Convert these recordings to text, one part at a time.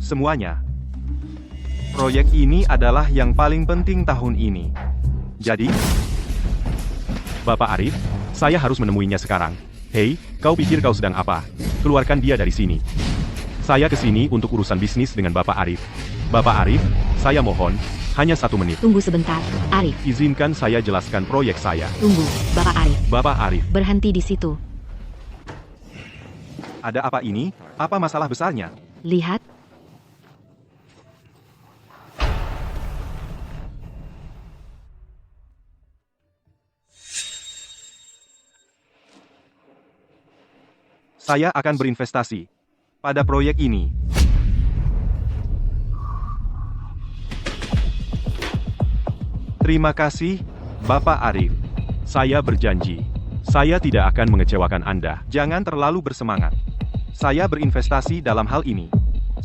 semuanya. Proyek ini adalah yang paling penting tahun ini. Jadi, Bapak Arif, saya harus menemuinya sekarang. Hei, kau pikir kau sedang apa? Keluarkan dia dari sini. Saya ke sini untuk urusan bisnis dengan Bapak Arif. Bapak Arif, saya mohon, hanya 1 menit. Tunggu sebentar, Arif. Izinkan saya jelaskan proyek saya. Tunggu, Bapak Arif. Bapak Arif, Berhenti di situ. ada apa ini? Apa masalah besarnya? Lihat. Saya akan berinvestasi pada proyek ini. Terima kasih, Bapak Arif. Saya berjanji, saya tidak akan mengecewakan Anda. Jangan terlalu bersemangat. Saya berinvestasi dalam hal ini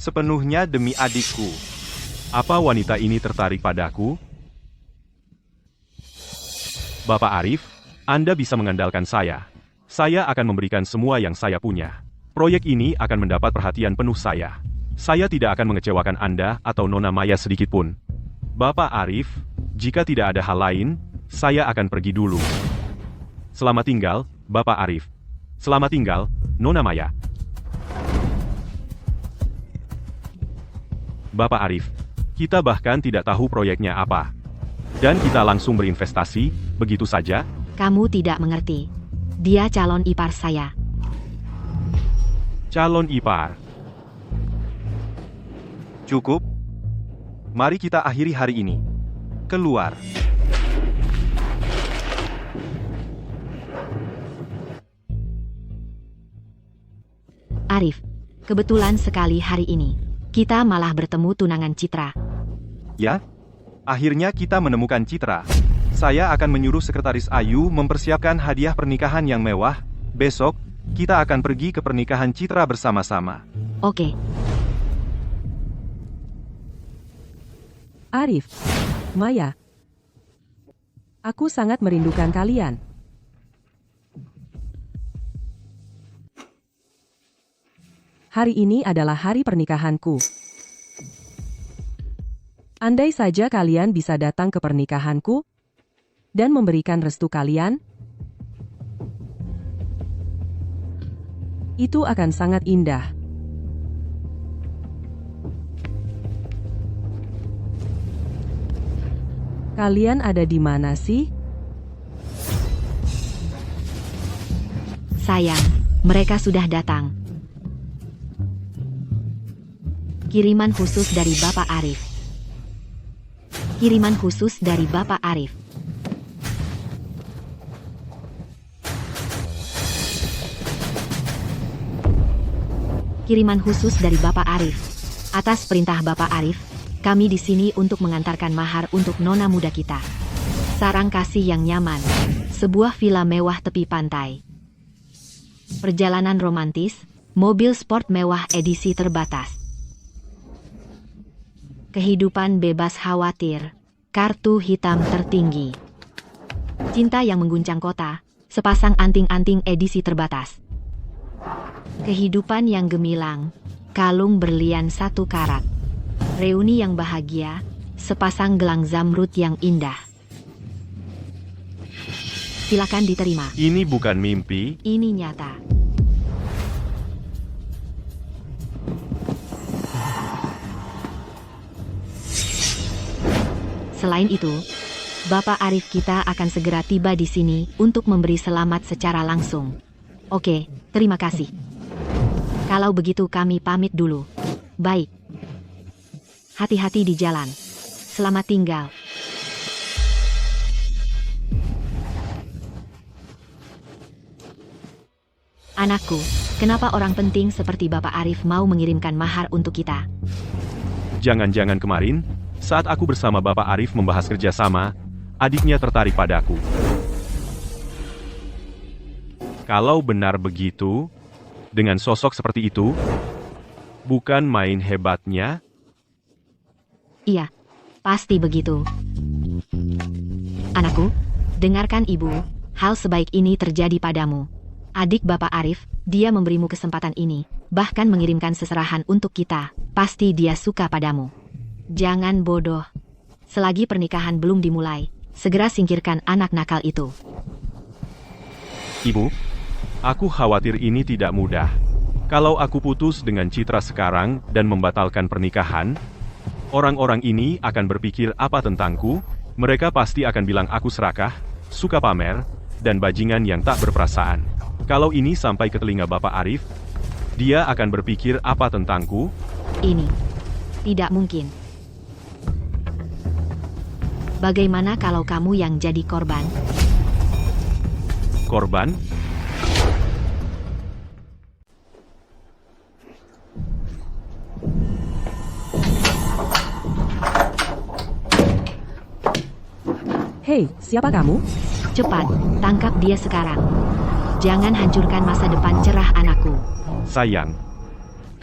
sepenuhnya demi adikku. Apa wanita ini tertarik padaku? Bapak Arif, Anda bisa mengandalkan saya. Saya akan memberikan semua yang saya punya. Proyek ini akan mendapat perhatian penuh saya. Saya tidak akan mengecewakan Anda atau Nona Maya sedikit pun. Bapak Arif, jika tidak ada hal lain, saya akan pergi dulu. Selamat tinggal, Bapak Arif. Selamat tinggal, Nona Maya. Bapak Arif, kita bahkan tidak tahu proyeknya apa. Dan kita langsung berinvestasi, begitu saja. Kamu tidak mengerti. Dia calon ipar saya. Calon ipar. Cukup. Mari kita akhiri hari ini. Keluar. Arif, kebetulan sekali hari ini. Kita malah bertemu tunangan Citra. Ya? Akhirnya kita menemukan Citra. Saya akan menyuruh sekretaris Ayu mempersiapkan hadiah pernikahan yang mewah. Besok, kita akan pergi ke pernikahan Citra bersama-sama. Oke. Arif, Maya, aku sangat merindukan kalian. Hari ini adalah hari pernikahanku. Andai saja kalian bisa datang ke pernikahanku dan memberikan restu kalian, itu akan sangat indah. Kalian ada di mana sih? Sayang, mereka sudah datang. Kiriman khusus dari Bapak Arif. Kiriman khusus dari Bapak Arif. Kiriman khusus dari Bapak Arif. Atas perintah Bapak Arif, kami di sini untuk mengantarkan mahar untuk nona muda kita. Sarang kasih yang nyaman. Sebuah villa mewah tepi pantai. Perjalanan romantis, mobil sport mewah edisi terbatas. Kehidupan bebas khawatir. Kartu hitam tertinggi. Cinta yang mengguncang kota. Sepasang anting-anting edisi terbatas. Kehidupan yang gemilang. Kalung berlian 1 karat. Reuni yang bahagia. Sepasang gelang zamrud yang indah. Silakan diterima. Ini bukan mimpi. Ini nyata. Selain itu, Bapak Arif kita akan segera tiba di sini untuk memberi selamat secara langsung. Oke, terima kasih. Kalau begitu kami pamit dulu. Baik. Hati-hati di jalan. Selamat tinggal. Anakku, kenapa orang penting seperti Bapak Arif mau mengirimkan mahar untuk kita? Jangan-jangan kemarin, saat aku bersama Bapak Arif membahas kerjasama, adiknya tertarik padaku. Kalau benar begitu, dengan sosok seperti itu, bukan main hebatnya? Iya, pasti begitu. Anakku, dengarkan ibu, hal sebaik ini terjadi padamu. Adik Bapak Arif, dia memberimu kesempatan ini, bahkan mengirimkan seserahan untuk kita. Pasti dia suka padamu. Jangan bodoh. Selagi pernikahan belum dimulai, segera singkirkan anak nakal itu. Ibu, aku khawatir ini tidak mudah. Kalau aku putus dengan Citra sekarang dan membatalkan pernikahan, orang-orang ini akan berpikir apa tentangku? Mereka pasti akan bilang aku serakah, suka pamer, dan bajingan yang tak berperasaan. Kalau ini sampai ke telinga Bapak Arif, dia akan berpikir apa tentangku? Ini tidak mungkin. Bagaimana kalau kamu yang jadi korban? Korban? Hei, siapa kamu? Cepat, tangkap dia sekarang. Jangan hancurkan masa depan cerah anakku. Sayang,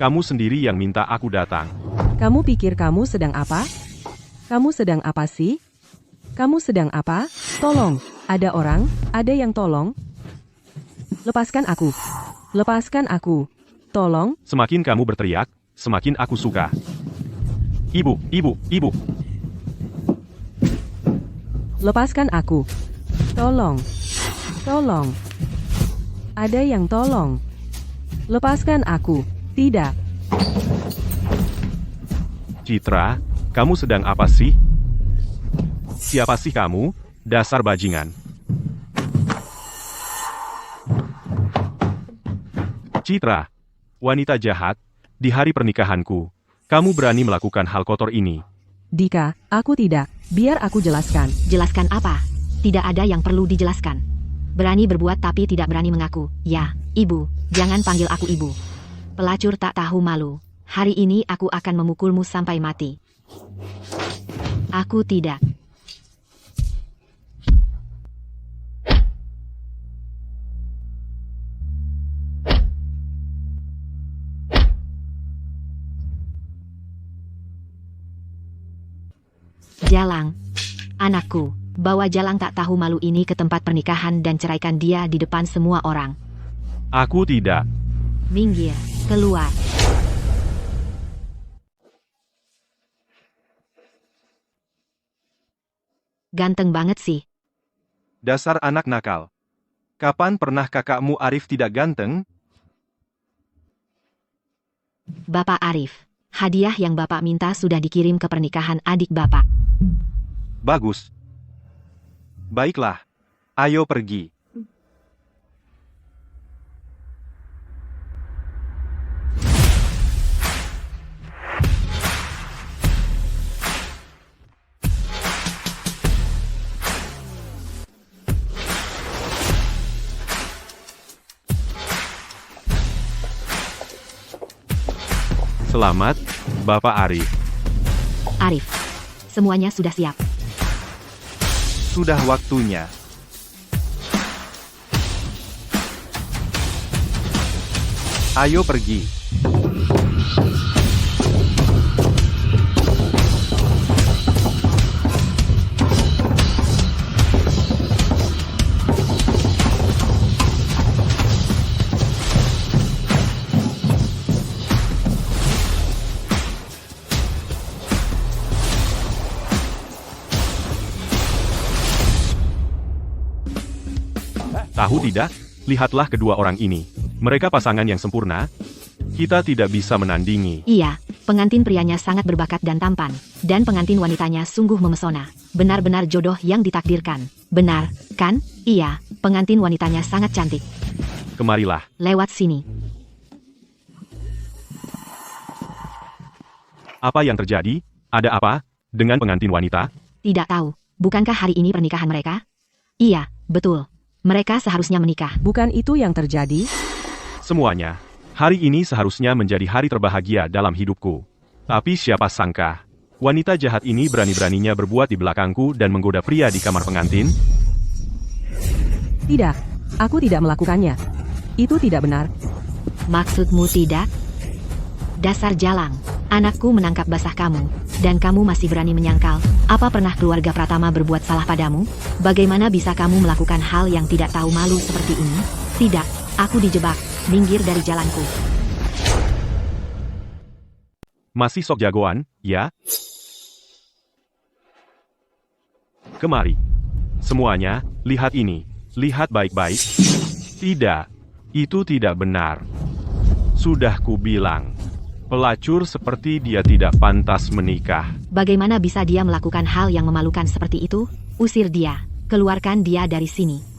kamu sendiri yang minta aku datang. Kamu pikir kamu sedang apa? Kamu sedang apa sih? Kamu sedang apa? Tolong, ada orang, ada yang tolong. Lepaskan aku. Lepaskan aku. Tolong. Semakin kamu berteriak, semakin aku suka. Ibu, ibu, ibu. Lepaskan aku. Tolong. Tolong. Ada yang tolong. Lepaskan aku. Tidak. Citra, kamu sedang apa sih? Siapa sih kamu, dasar bajingan? Citra, wanita jahat, di hari pernikahanku, kamu berani melakukan hal kotor ini. Dika, aku tidak. Biar aku jelaskan. Jelaskan apa? Tidak ada yang perlu dijelaskan. Berani berbuat tapi tidak berani mengaku. Ya, ibu, jangan panggil aku ibu. Pelacur tak tahu malu. Hari ini aku akan memukulmu sampai mati. Aku tidak. Jalang, anakku, bawa Jalang tak tahu malu ini ke tempat pernikahan dan ceraikan dia di depan semua orang. Aku tidak. Minggir, keluar. Ganteng banget sih. Dasar anak nakal. Kapan pernah kakakmu Arif tidak ganteng? Bapak Arif, hadiah yang Bapak minta sudah dikirim ke pernikahan adik Bapak. Bagus. Baiklah. Ayo pergi. Selamat, Bapak Arif. Arif, semuanya sudah siap. Sudah waktunya. Ayo pergi. Tahu tidak? Lihatlah kedua orang ini. Mereka pasangan yang sempurna. Kita tidak bisa menandingi. Iya, pengantin prianya sangat berbakat dan tampan, dan pengantin wanitanya sungguh memesona. Benar-benar jodoh yang ditakdirkan. Benar, kan? Iya, pengantin wanitanya sangat cantik. Kemarilah. Lewat sini. Apa yang terjadi? Ada apa dengan pengantin wanita? Tidak tahu. Bukankah hari ini pernikahan mereka? Iya, betul. Mereka seharusnya menikah. Bukan itu yang terjadi? Semuanya. Hari ini seharusnya menjadi hari terbahagia dalam hidupku. Tapi siapa sangka, wanita jahat ini berani-beraninya berbuat di belakangku dan menggoda pria di kamar pengantin? Tidak, aku tidak melakukannya. Itu tidak benar. Maksudmu tidak? Dasar Jalang, anakku menangkap basah kamu, dan kamu masih berani menyangkal. Apa pernah keluarga Pratama berbuat salah padamu? Bagaimana bisa kamu melakukan hal yang tidak tahu malu seperti ini? Tidak, Aku dijebak, minggir dari jalanku. Masih sok jagoan, ya? Kemari. Semuanya, lihat ini. Lihat baik-baik. Tidak. Itu tidak benar. Sudah kubilang. Pelacur seperti dia tidak pantas menikah. Bagaimana bisa dia melakukan hal yang memalukan seperti itu? Usir dia. Keluarkan dia dari sini.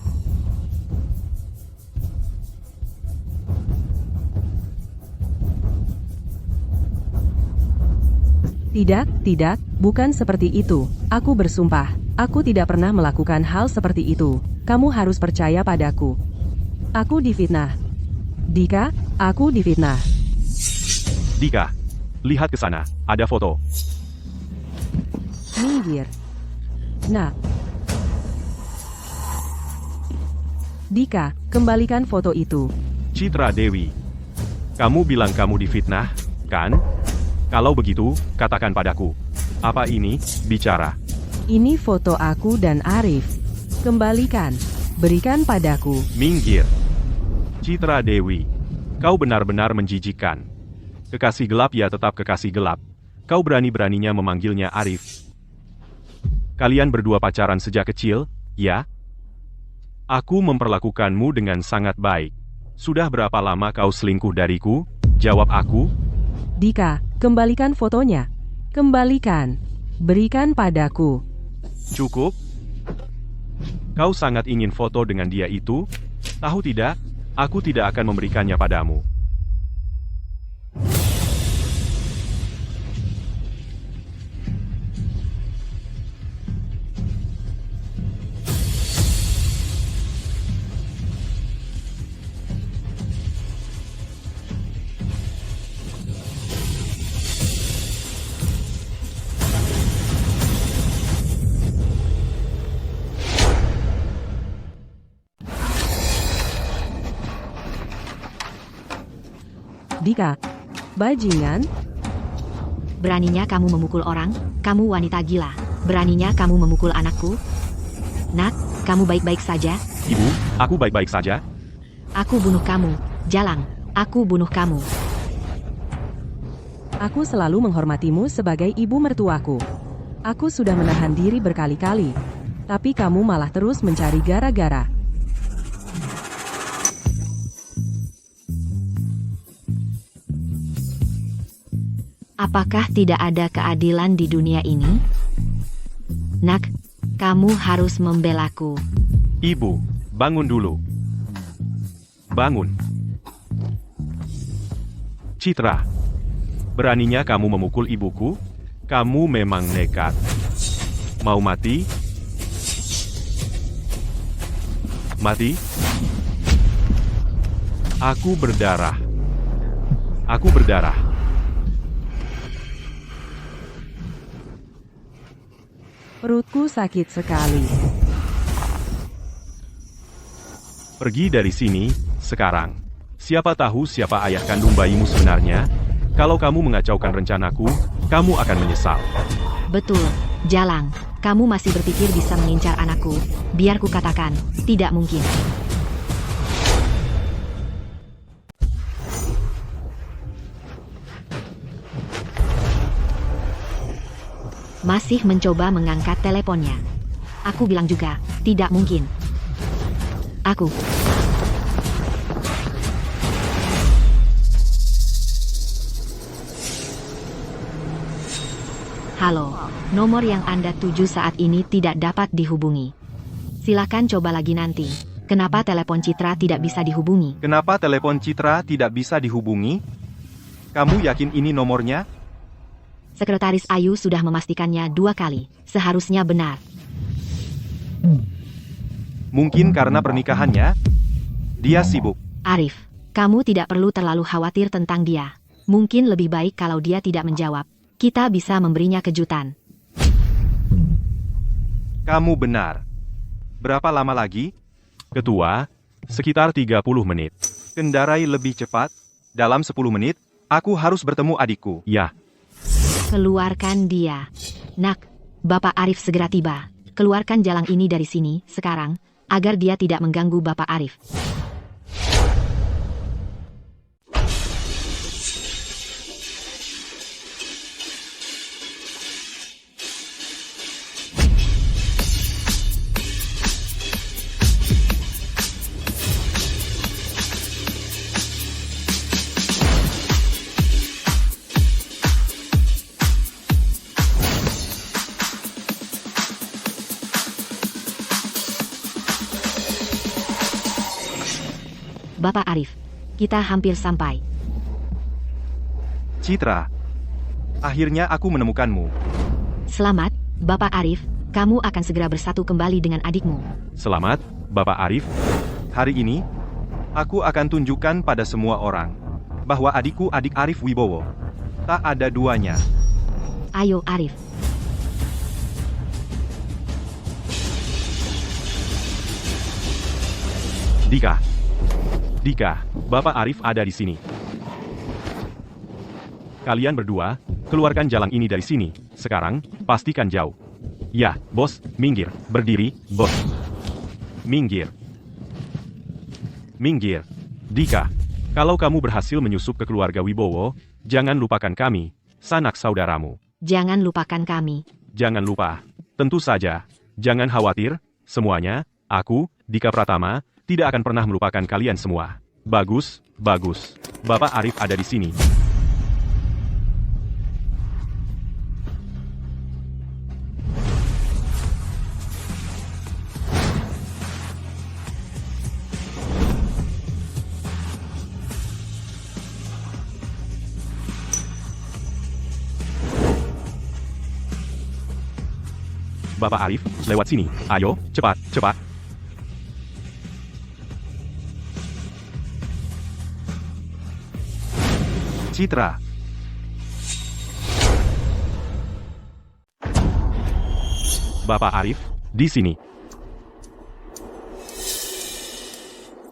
Tidak, bukan seperti itu. Aku bersumpah, aku tidak pernah melakukan hal seperti itu. Kamu harus percaya padaku. Aku difitnah. Dika, aku difitnah. Dika, lihat ke sana. Ada foto. Minggir. Nah. Dika, kembalikan foto itu. Citra Dewi. Kamu bilang kamu difitnah, kan? Kalau begitu, katakan padaku. Apa ini? Bicara. Ini foto aku dan Arif. Kembalikan. Berikan padaku. Minggir. Citra Dewi. Kau benar-benar menjijikkan. Kekasih gelap ya tetap kekasih gelap. Kau berani-beraninya memanggilnya Arif. Kalian berdua pacaran sejak kecil, ya? Aku memperlakukanmu dengan sangat baik. Sudah berapa lama kau selingkuh dariku? Jawab aku. Dika, kembalikan fotonya. Kembalikan. Berikan padaku. Cukup? Kau sangat ingin foto dengan dia itu? Tahu tidak? Aku tidak akan memberikannya padamu. Dika, bajingan. Beraninya kamu memukul orang? Kamu wanita gila. Beraninya kamu memukul anakku? Nak, kamu baik-baik saja? Ibu, aku baik-baik saja. Aku bunuh kamu. Jalang, aku bunuh kamu. Aku selalu menghormatimu sebagai ibu mertuaku. Aku sudah menahan diri berkali-kali. Tapi kamu malah terus mencari gara-gara. Apakah tidak ada keadilan di dunia ini? Nak, kamu harus membelaku. Ibu, bangun dulu. Bangun. Citra, beraninya kamu memukul ibuku? Kamu memang nekat. Mau mati? Mati? Aku berdarah. Aku berdarah. Perutku sakit sekali. Pergi dari sini, sekarang. Siapa tahu siapa ayah kandung bayimu sebenarnya? Kalau kamu mengacaukan rencanaku, kamu akan menyesal. Betul, Jalang. Kamu masih berpikir bisa mengincar anakku? Biar ku katakan, tidak mungkin. Masih mencoba mengangkat teleponnya. Aku bilang juga, tidak mungkin. Aku. Halo, nomor yang Anda tuju saat ini tidak dapat dihubungi. Silakan coba lagi nanti. Kenapa telepon Citra tidak bisa dihubungi? Kenapa telepon Citra tidak bisa dihubungi? Kamu yakin ini nomornya? Sekretaris Ayu sudah memastikannya 2 kali. Seharusnya benar. Mungkin karena pernikahannya? Dia sibuk. Arif, kamu tidak perlu terlalu khawatir tentang dia. Mungkin lebih baik kalau dia tidak menjawab. Kita bisa memberinya kejutan. Kamu benar. Berapa lama lagi? Ketua, sekitar 30 menit. Kendarai lebih cepat. Dalam 10 menit, aku harus bertemu adikku. Ya. Keluarkan dia. Nak, Bapak Arif segera tiba. Keluarkan Jalang ini dari sini, sekarang, agar dia tidak mengganggu Bapak Arif. Bapak Arif. Kita hampir sampai. Citra. Akhirnya aku menemukanmu. Selamat, Bapak Arif. Kamu akan segera bersatu kembali dengan adikmu. Selamat, Bapak Arif. Hari ini, aku akan tunjukkan pada semua orang bahwa adikku adik Arif Wibowo. Tak ada duanya. Ayo Arif. Dika, Bapak Arif ada di sini. Kalian berdua, keluarkan jalang ini dari sini. Sekarang, pastikan jauh. Ya, bos, minggir. Berdiri, bos. Minggir. Dika, kalau kamu berhasil menyusup ke keluarga Wibowo, jangan lupakan kami, sanak saudaramu. Jangan lupakan kami. Jangan lupa. Tentu saja, jangan khawatir, semuanya, aku, Dika Pratama, tidak akan pernah melupakan kalian semua. Bagus. Bapak Arif ada di sini. Bapak Arif, lewat sini. Ayo, cepat. Citra. Bapak Arif, di sini.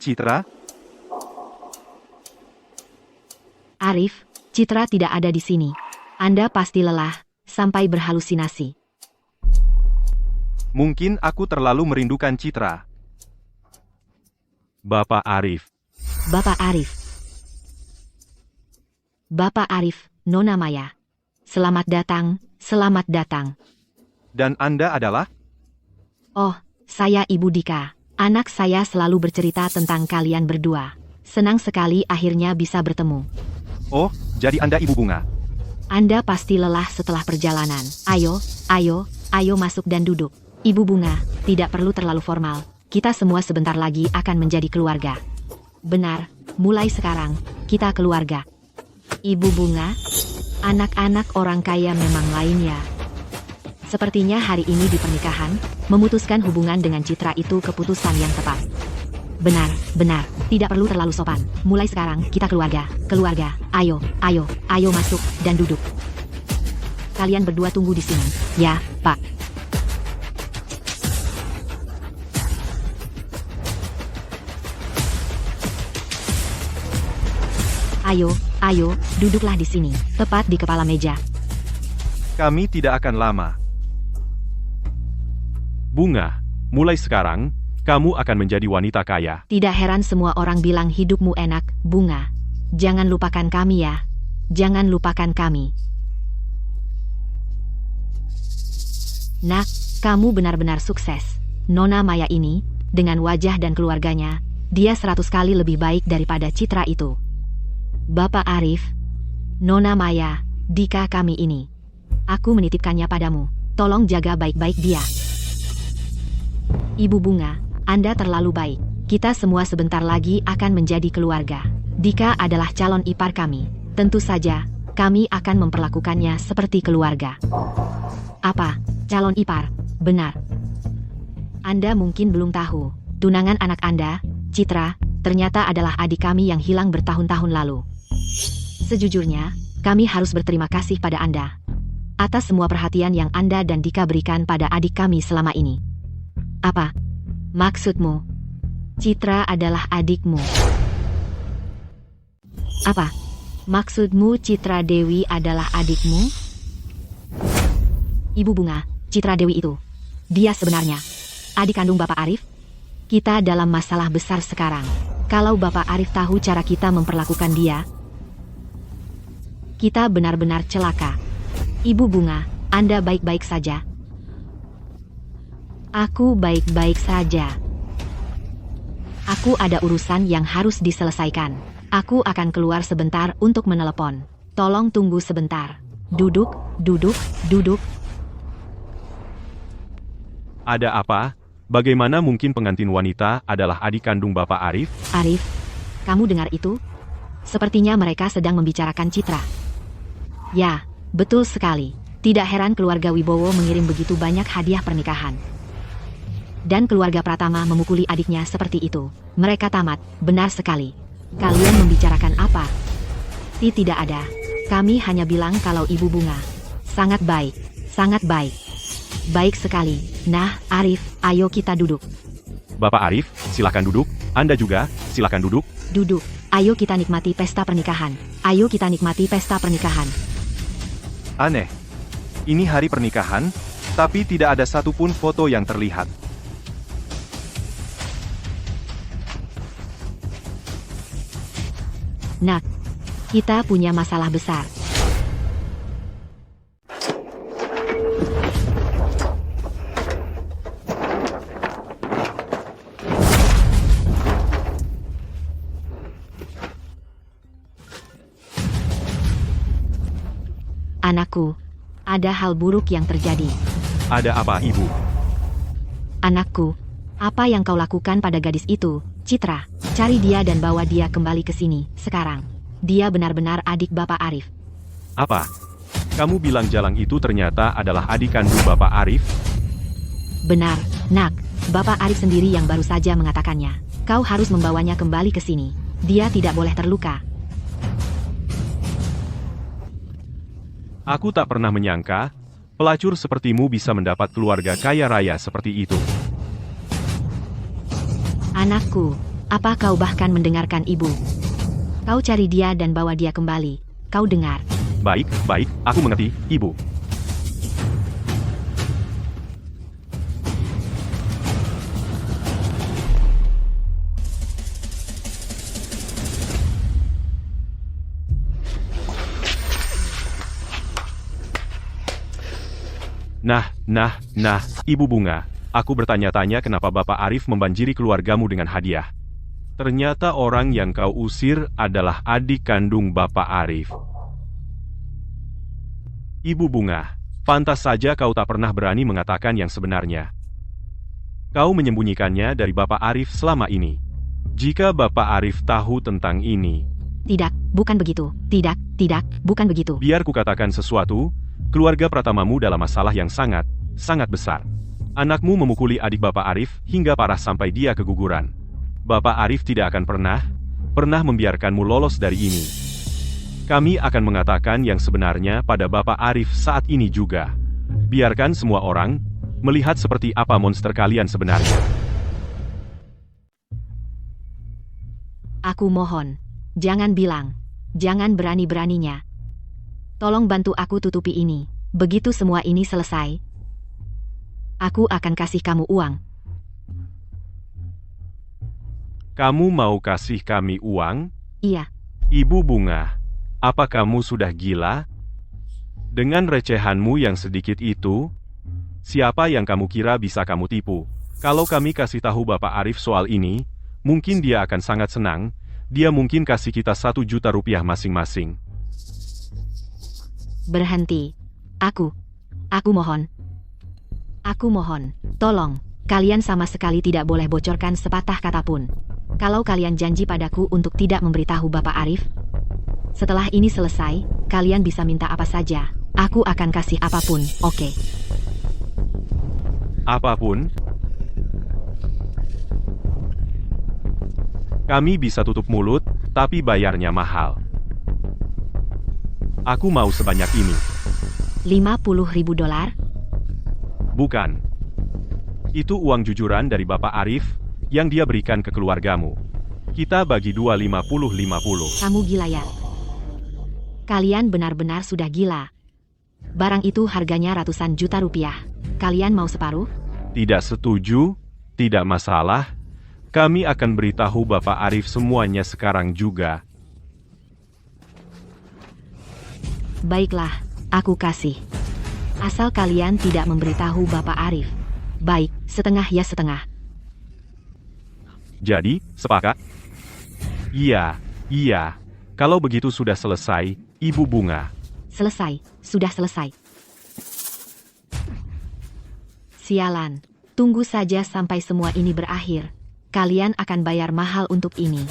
Citra? Arif, Citra tidak ada di sini. Anda pasti lelah, sampai berhalusinasi. Mungkin aku terlalu merindukan Citra. Bapak Arif. Bapak Arif, Nona Maya. Selamat datang. Dan Anda adalah? Oh, saya Ibu Dika. Anak saya selalu bercerita tentang kalian berdua. Senang sekali akhirnya bisa bertemu. Oh, jadi Anda Ibu Bunga. Anda pasti lelah setelah perjalanan. Ayo masuk dan duduk. Ibu Bunga, tidak perlu terlalu formal. Kita semua sebentar lagi akan menjadi keluarga. Benar, mulai sekarang, kita keluarga. Ibu Bunga, anak-anak orang kaya memang lain ya. Sepertinya hari ini di pernikahan, memutuskan hubungan dengan Citra itu keputusan yang tepat. Benar, tidak perlu terlalu sopan. Mulai sekarang, kita keluarga. Ayo masuk dan duduk. Kalian berdua tunggu di sini, ya, Pak. Ayo, duduklah di sini, tepat di kepala meja. Kami tidak akan lama. Bunga, mulai sekarang, kamu akan menjadi wanita kaya. Tidak heran semua orang bilang hidupmu enak, Bunga. Jangan lupakan kami ya. Jangan lupakan kami. Nak, kamu benar-benar sukses. Nona Maya ini, dengan wajah dan keluarganya, dia 100 kali lebih baik daripada Citra itu. Bapak Arif, Nona Maya, Dika kami ini. Aku menitipkannya padamu. Tolong jaga baik-baik dia. Ibu Bunga, Anda terlalu baik. Kita semua sebentar lagi akan menjadi keluarga. Dika adalah calon ipar kami. Tentu saja, kami akan memperlakukannya seperti keluarga. Apa? Calon ipar? Benar. Anda mungkin belum tahu. Tunangan anak Anda, Citra, ternyata adalah adik kami yang hilang bertahun-tahun lalu. Sejujurnya, kami harus berterima kasih pada Anda atas semua perhatian yang Anda dan Dika berikan pada adik kami selama ini. Apa maksudmu? Citra adalah adikmu. Apa maksudmu Citra Dewi adalah adikmu? Ibu Bunga, Citra Dewi itu, dia sebenarnya adik kandung Bapak Arif. Kita dalam masalah besar sekarang. Kalau Bapak Arif tahu cara kita memperlakukan dia, kita benar-benar celaka. Ibu Bunga, Anda baik-baik saja? Aku baik-baik saja. Aku ada urusan yang harus diselesaikan. Aku akan keluar sebentar untuk menelepon. Tolong tunggu sebentar. Duduk. Ada apa? Bagaimana mungkin pengantin wanita adalah adik kandung Bapak Arif? Kamu dengar itu? Sepertinya mereka sedang membicarakan Citra. Ya, betul sekali. Tidak heran keluarga Wibowo mengirim begitu banyak hadiah pernikahan. Dan keluarga Pratama memukuli adiknya seperti itu. Mereka tamat, benar sekali. Kalian membicarakan apa? Tidak ada. Kami hanya bilang kalau Ibu Bunga. Sangat baik, sangat baik. Baik sekali. Nah, Arif, ayo kita duduk. Bapak Arif, silakan duduk. Anda juga, silakan duduk. Duduk. Ayo kita nikmati pesta pernikahan. Ayo kita nikmati pesta pernikahan. Aneh. Ini hari pernikahan, tapi tidak ada satupun foto yang terlihat. Nak, kita punya masalah besar. Anakku, ada hal buruk yang terjadi. Ada apa, Ibu? Anakku, apa yang kau lakukan pada gadis itu, Citra? Cari dia dan bawa dia kembali ke sini, sekarang. Dia benar-benar adik Bapak Arif. Apa? Kamu bilang Jalang itu ternyata adalah adik kandung Bapak Arif? Benar, Nak. Bapak Arif sendiri yang baru saja mengatakannya. Kau harus membawanya kembali ke sini. Dia tidak boleh terluka. Aku tak pernah menyangka, pelacur sepertimu bisa mendapat keluarga kaya raya seperti itu. Anakku, apa kau bahkan mendengarkan ibu? Kau cari dia dan bawa dia kembali. Kau dengar? Baik, baik, aku mengerti, Ibu. Nah, Ibu Bunga, aku bertanya-tanya kenapa Bapak Arif membanjiri keluargamu dengan hadiah. Ternyata orang yang kau usir adalah adik kandung Bapak Arif. Ibu Bunga, pantas saja kau tak pernah berani mengatakan yang sebenarnya. Kau menyembunyikannya dari Bapak Arif selama ini. Jika Bapak Arif tahu tentang ini... Tidak, bukan begitu. Tidak, bukan begitu. Biar kukatakan sesuatu, keluarga Pratamamu dalam masalah yang sangat besar. Anakmu memukuli adik Bapak Arif hingga parah sampai dia keguguran. Bapak Arif tidak akan pernah membiarkanmu lolos dari ini. Kami akan mengatakan yang sebenarnya pada Bapak Arif saat ini juga. Biarkan semua orang melihat seperti apa monster kalian sebenarnya. Aku mohon, jangan bilang, jangan berani-beraninya. Tolong bantu aku tutupi ini. Begitu semua ini selesai, aku akan kasih kamu uang. Kamu mau kasih kami uang? Iya. Ibu Bunga, apa kamu sudah gila? Dengan recehanmu yang sedikit itu, siapa yang kamu kira bisa kamu tipu? Kalau kami kasih tahu Bapak Arif soal ini, mungkin dia akan sangat senang. Dia mungkin kasih kita 1 juta rupiah masing-masing. Berhenti. Aku mohon. Aku mohon, tolong. Kalian sama sekali tidak boleh bocorkan sepatah kata pun. Kalau kalian janji padaku untuk tidak memberitahu Bapak Arif, setelah ini selesai, kalian bisa minta apa saja. Aku akan kasih apapun, oke? Apapun? Kami bisa tutup mulut, tapi bayarnya mahal. Aku mau sebanyak ini. $50.000? Bukan. Itu uang jujuran dari Bapak Arif, yang dia berikan ke keluargamu. Kita bagi 2 50-50. Kamu gila ya? Kalian benar-benar sudah gila. Barang itu harganya ratusan juta rupiah. Kalian mau separuh? Tidak setuju, tidak masalah. Kami akan beritahu Bapak Arif semuanya sekarang juga. Baiklah, aku kasih. Asal kalian tidak memberitahu Bapak Arif. Baik, setengah ya setengah. Jadi, sepakat? Iya. Kalau begitu sudah selesai, Ibu Bunga. Selesai, sudah selesai. Sialan, tunggu saja sampai semua ini berakhir. Kalian akan bayar mahal untuk ini.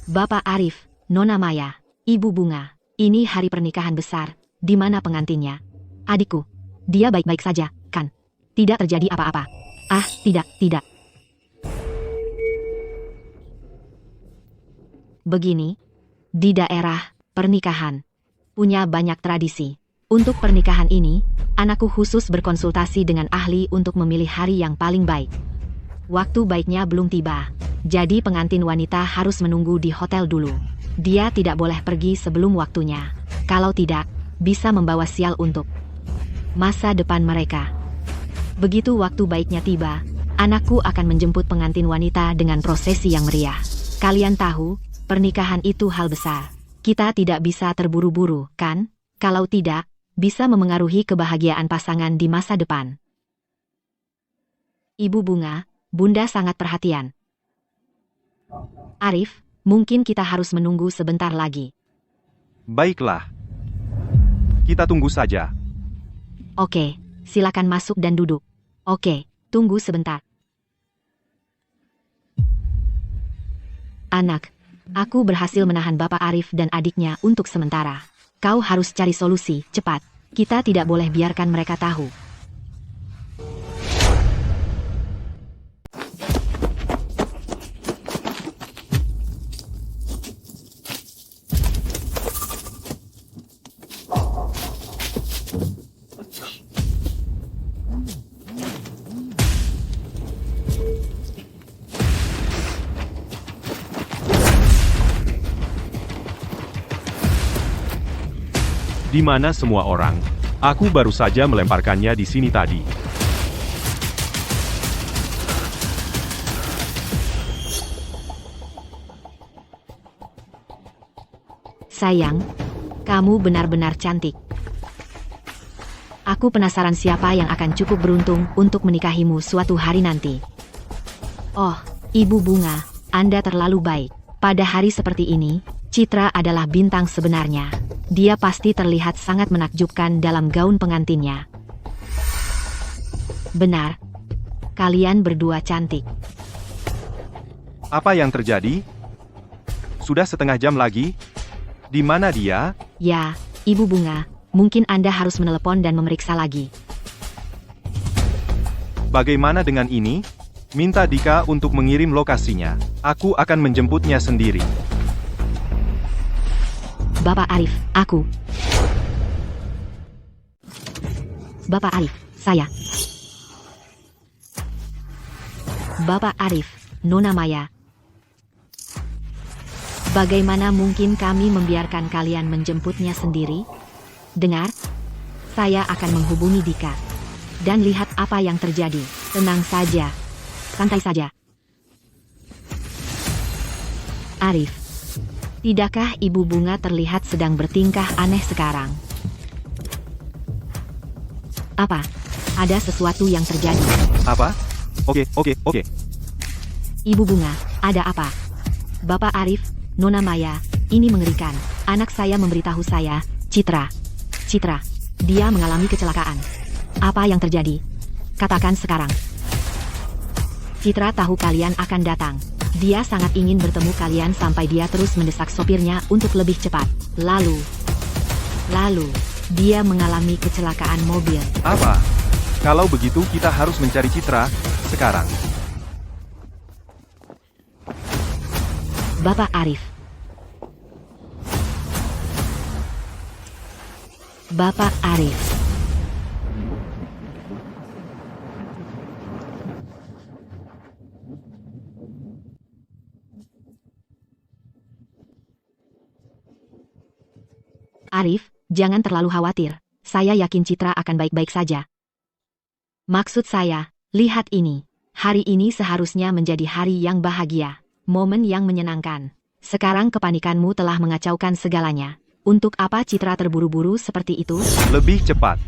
Bapak Arif, Nona Maya, Ibu Bunga, ini hari pernikahan besar, di mana pengantinnya? Adikku, dia baik-baik saja, kan? Tidak terjadi apa-apa. Ah, tidak. Begini, di daerah pernikahan, punya banyak tradisi. Untuk pernikahan ini, anakku khusus berkonsultasi dengan ahli untuk memilih hari yang paling baik. Waktu baiknya belum tiba, jadi pengantin wanita harus menunggu di hotel dulu. Dia tidak boleh pergi sebelum waktunya. Kalau tidak, bisa membawa sial untuk masa depan mereka. Begitu waktu baiknya tiba, anakku akan menjemput pengantin wanita dengan prosesi yang meriah. Kalian tahu, pernikahan itu hal besar. Kita tidak bisa terburu-buru, kan? Kalau tidak, bisa memengaruhi kebahagiaan pasangan di masa depan. Ibu Bunga, Bunda sangat perhatian. Arif, mungkin kita harus menunggu sebentar lagi. Baiklah. Kita tunggu saja. Oke, silakan masuk dan duduk. Oke, tunggu sebentar. Anak, aku berhasil menahan Bapak Arif dan adiknya untuk sementara. Kau harus cari solusi, cepat. Kita tidak boleh biarkan mereka tahu. Di mana semua orang? Aku baru saja melemparkannya di sini tadi. Sayang, kamu benar-benar cantik. Aku penasaran siapa yang akan cukup beruntung untuk menikahimu suatu hari nanti. Oh, Ibu Bunga, Anda terlalu baik. Pada hari seperti ini, Citra adalah bintang sebenarnya. Dia pasti terlihat sangat menakjubkan dalam gaun pengantinnya. Benar, kalian berdua cantik. Apa yang terjadi? Sudah setengah jam lagi? Di mana dia? Ya, Ibu Bunga, mungkin Anda harus menelepon dan memeriksa lagi. Bagaimana dengan ini? Minta Dika untuk mengirim lokasinya. Aku akan menjemputnya sendiri. Bapak Arif, aku. Bapak Arif, saya. Bapak Arif, Nona Maya. Bagaimana mungkin kami membiarkan kalian menjemputnya sendiri? Dengar, saya akan menghubungi Dika. Dan lihat apa yang terjadi. Tenang saja. Santai saja. Arif. Tidakkah Ibu Bunga terlihat sedang bertingkah aneh sekarang? Apa? Ada sesuatu yang terjadi. Apa? Oke. Ibu Bunga, ada apa? Bapak Arif, Nona Maya, ini mengerikan. Anak saya memberitahu saya, Citra, dia mengalami kecelakaan. Apa yang terjadi? Katakan sekarang. Citra tahu kalian akan datang. Dia sangat ingin bertemu kalian sampai dia terus mendesak sopirnya untuk lebih cepat. Lalu, dia mengalami kecelakaan mobil. Apa? Kalau begitu kita harus mencari Citra sekarang. Bapak Arif. Bapak Arif. Arif, jangan terlalu khawatir. Saya yakin Citra akan baik-baik saja. Maksud saya, lihat ini. Hari ini seharusnya menjadi hari yang bahagia. Momen yang menyenangkan. Sekarang kepanikanmu telah mengacaukan segalanya. Untuk apa Citra terburu-buru seperti itu? Lebih cepat.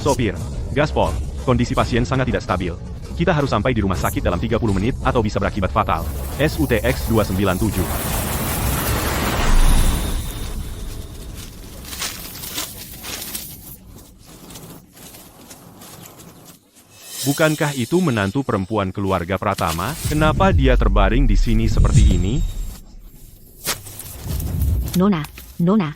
Sopir, gaspol, kondisi pasien sangat tidak stabil. Kita harus sampai di rumah sakit dalam 30 menit atau bisa berakibat fatal. SUTX 297. Bukankah itu menantu perempuan keluarga Pratama? Kenapa dia terbaring di sini seperti ini? Nona, Nona.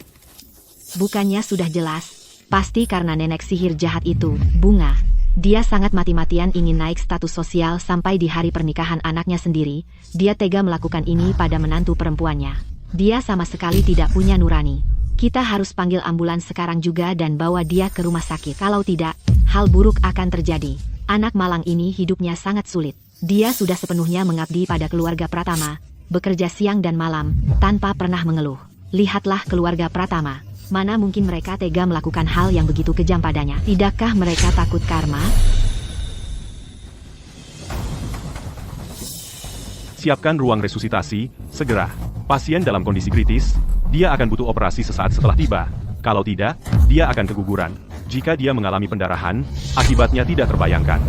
Bukannya sudah jelas? Pasti karena nenek sihir jahat itu, Bunga. Dia sangat mati-matian ingin naik status sosial sampai di hari pernikahan anaknya sendiri. Dia tega melakukan ini pada menantu perempuannya. Dia sama sekali tidak punya nurani. Kita harus panggil ambulans sekarang juga dan bawa dia ke rumah sakit. Kalau tidak, hal buruk akan terjadi. Anak malang ini hidupnya sangat sulit. Dia sudah sepenuhnya mengabdi pada keluarga Pratama, bekerja siang dan malam, tanpa pernah mengeluh. Lihatlah keluarga Pratama. Mana mungkin mereka tega melakukan hal yang begitu kejam padanya? Tidakkah mereka takut karma? Siapkan ruang resusitasi, segera. Pasien dalam kondisi kritis, dia akan butuh operasi sesaat setelah tiba. Kalau tidak, dia akan keguguran. Jika dia mengalami pendarahan, akibatnya tidak terbayangkan.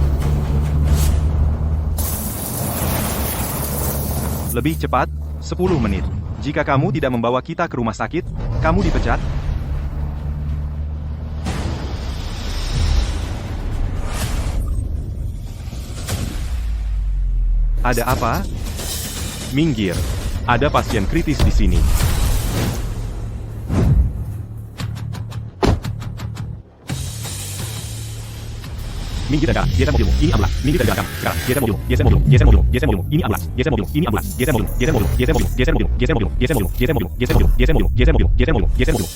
Lebih cepat, 10 menit. Jika kamu tidak membawa kita ke rumah sakit, kamu dipecat. Ada apa? Minggir. Ada pasien kritis di sini. Minggir dan jalan. Geser mobilmu. Ini ambulans. Minggir dan jalan. Sekarang. Geser mobilmu. Geser mobilmu. Geser mobilmu. Geser mobilmu. Ini ambulans. Geser mobilmu. Ini ambulans. Geser mobilmu. Geser mobilmu. Geser mobilmu. Geser mobilmu. Geser mobilmu. Geser mobilmu. Geser mobilmu. Geser mobilmu. Geser mobilmu. Geser mobilmu. Geser mobilmu. Geser mobilmu.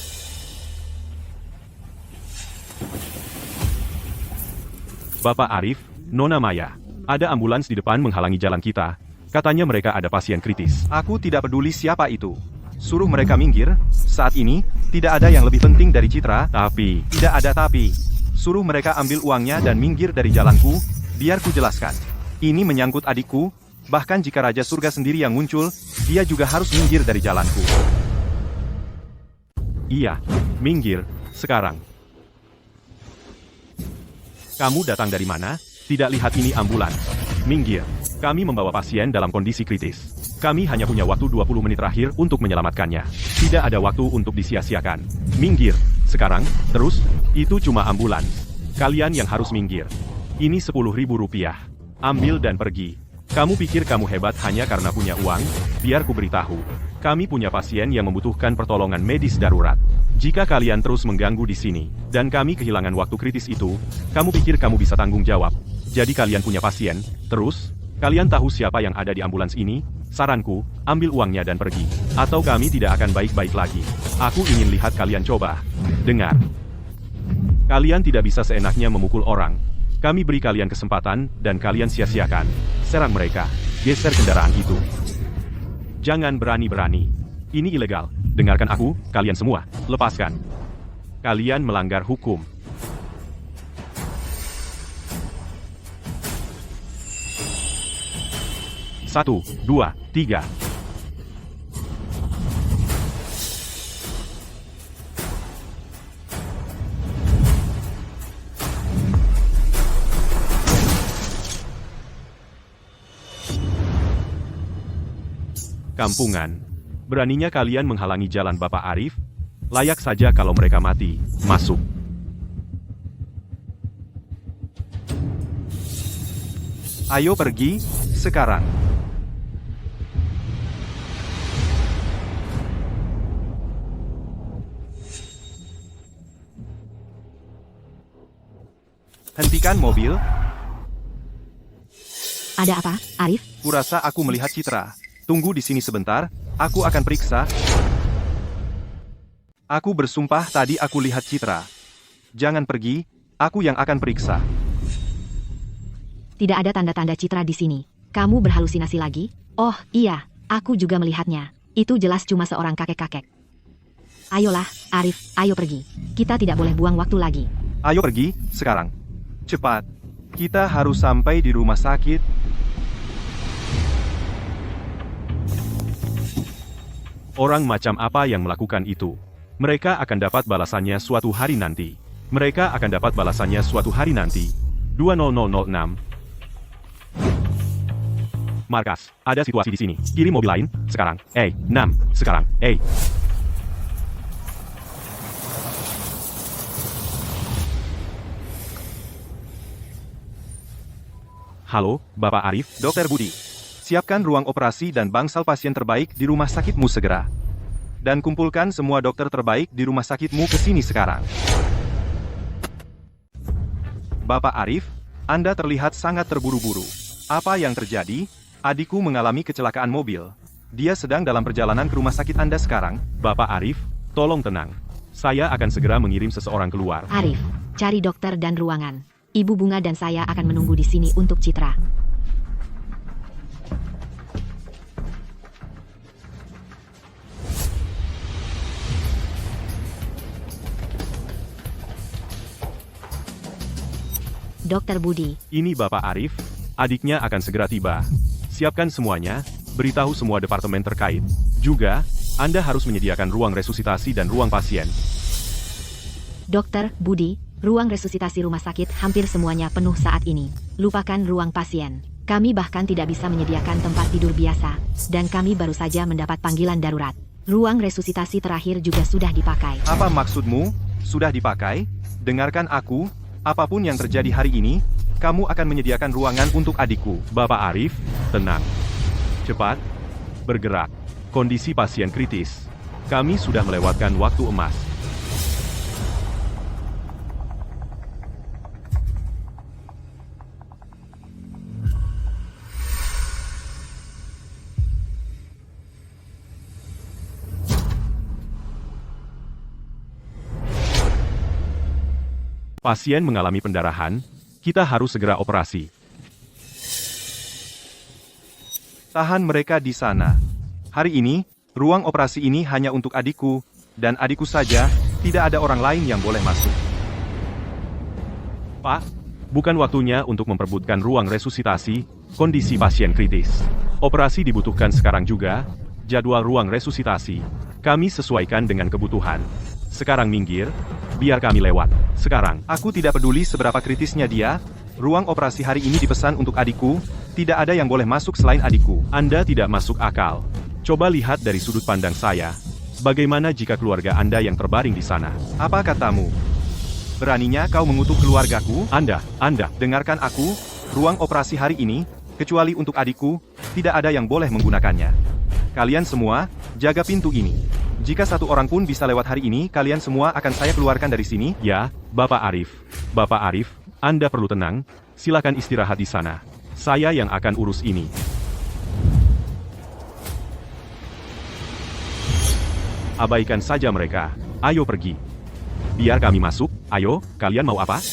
Bapak Arif, Nona Maya. Ada ambulans di depan menghalangi jalan kita. Katanya mereka ada pasien kritis. Aku tidak peduli siapa itu. Suruh mereka minggir. Saat ini, tidak ada yang lebih penting dari Citra. Tapi, Tidak ada tapi. Suruh mereka ambil uangnya dan minggir dari jalanku. Biar ku jelaskan. Ini menyangkut adikku. Bahkan jika Raja Surga sendiri yang muncul, dia juga harus minggir dari jalanku. iya, minggir, sekarang. Kamu datang dari mana? Tidak lihat ini ambulans. Minggir. Kami membawa pasien dalam kondisi kritis. Kami hanya punya waktu 20 menit terakhir untuk menyelamatkannya. Tidak ada waktu untuk disia-siakan. Minggir. Sekarang, terus, itu cuma ambulans. Kalian yang harus minggir. Ini 10.000 rupiah. Ambil dan pergi. Kamu pikir kamu hebat hanya karena punya uang? Biar ku beritahu. Kami punya pasien yang membutuhkan pertolongan medis darurat. Jika kalian terus mengganggu di sini, dan kami kehilangan waktu kritis itu, kamu pikir kamu bisa tanggung jawab. Jadi kalian punya pasien, terus, kalian tahu siapa yang ada di ambulans ini? Saranku, ambil uangnya dan pergi. Atau kami tidak akan baik-baik lagi. Aku ingin lihat kalian coba. Dengar. Kalian tidak bisa seenaknya memukul orang. Kami beri kalian kesempatan, dan kalian sia-siakan. Serang mereka. Geser kendaraan itu. Jangan berani-berani. Ini ilegal. Dengarkan aku, kalian semua. Lepaskan. Kalian melanggar hukum. Satu, dua, tiga. Kampungan. Beraninya kalian menghalangi jalan Bapak Arif? Layak saja kalau mereka mati. Masuk. Ayo pergi, sekarang. Hentikan mobil. Ada apa, Arif? Kurasa aku melihat Citra. Tunggu di sini sebentar, aku akan periksa. Aku bersumpah tadi aku lihat Citra. Jangan pergi, aku yang akan periksa. Tidak ada tanda-tanda Citra di sini. Kamu berhalusinasi lagi? Oh, iya, aku juga melihatnya. Itu jelas cuma seorang kakek-kakek. Ayolah, Arif, ayo pergi. Kita tidak boleh buang waktu lagi. Ayo pergi, sekarang. Cepat. Kita harus sampai di rumah sakit. Orang macam apa yang melakukan itu? Mereka akan dapat balasannya suatu hari nanti. Mereka akan dapat balasannya suatu hari nanti. 20006. Markas, ada situasi di sini. Kirim mobil lain, sekarang. 6, sekarang. Halo, Bapak Arif. Dokter Budi, siapkan ruang operasi dan bangsal pasien terbaik di rumah sakitmu segera. Dan kumpulkan semua dokter terbaik di rumah sakitmu ke sini sekarang. Bapak Arif, Anda terlihat sangat terburu-buru. Apa yang terjadi? Adikku mengalami kecelakaan mobil. Dia sedang dalam perjalanan ke rumah sakit Anda sekarang. Bapak Arif, tolong tenang. Saya akan segera mengirim seseorang keluar. Arif, cari dokter dan ruangan. Ibu Bunga dan saya akan menunggu di sini untuk Citra. Dokter Budi, Ini Bapak Arif, adiknya akan segera tiba. Siapkan semuanya, beritahu semua departemen terkait. Juga, Anda harus menyediakan ruang resusitasi dan ruang pasien. Dokter Budi, ruang resusitasi rumah sakit hampir semuanya penuh saat ini. Lupakan ruang pasien. Kami bahkan tidak bisa menyediakan tempat tidur biasa, dan kami baru saja mendapat panggilan darurat. Ruang resusitasi terakhir juga sudah dipakai. Apa maksudmu? Sudah dipakai? Dengarkan aku, apapun yang terjadi hari ini, kamu akan menyediakan ruangan untuk adikku. Bapak Arif, tenang. Cepat, bergerak. Kondisi pasien kritis. Kami sudah melewatkan waktu emas. Pasien mengalami pendarahan, kita harus segera operasi. Tahan mereka di sana. Hari ini, ruang operasi ini hanya untuk adikku, dan adikku saja, tidak ada orang lain yang boleh masuk. Pak, bukan waktunya untuk memperebutkan ruang resusitasi, kondisi pasien kritis. Operasi dibutuhkan sekarang juga, jadwal ruang resusitasi. Kami sesuaikan dengan kebutuhan. Sekarang minggir, biar kami lewat. Sekarang. Aku tidak peduli seberapa kritisnya dia, ruang operasi hari ini dipesan untuk adikku, tidak ada yang boleh masuk selain adikku. Anda tidak masuk akal. Coba lihat dari sudut pandang saya. Bagaimana jika keluarga Anda yang terbaring di sana? Apa katamu? Beraninya kau mengutuk keluargaku? Anda. Dengarkan aku, ruang operasi hari ini, kecuali untuk adikku, tidak ada yang boleh menggunakannya. Kalian semua, jaga pintu ini. Jika satu orang pun bisa lewat hari ini, kalian semua akan saya keluarkan dari sini. Ya, Bapak Arif. Bapak Arif, Anda perlu tenang. Silakan istirahat di sana. Saya yang akan urus ini. Abaikan saja mereka. Ayo pergi. Biar kami masuk. Ayo, kalian mau apa?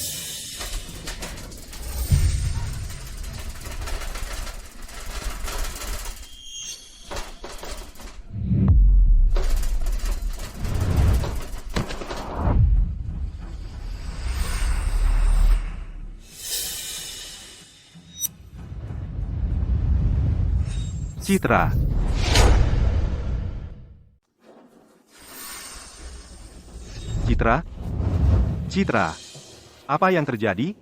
Citra. Citra. Apa yang terjadi?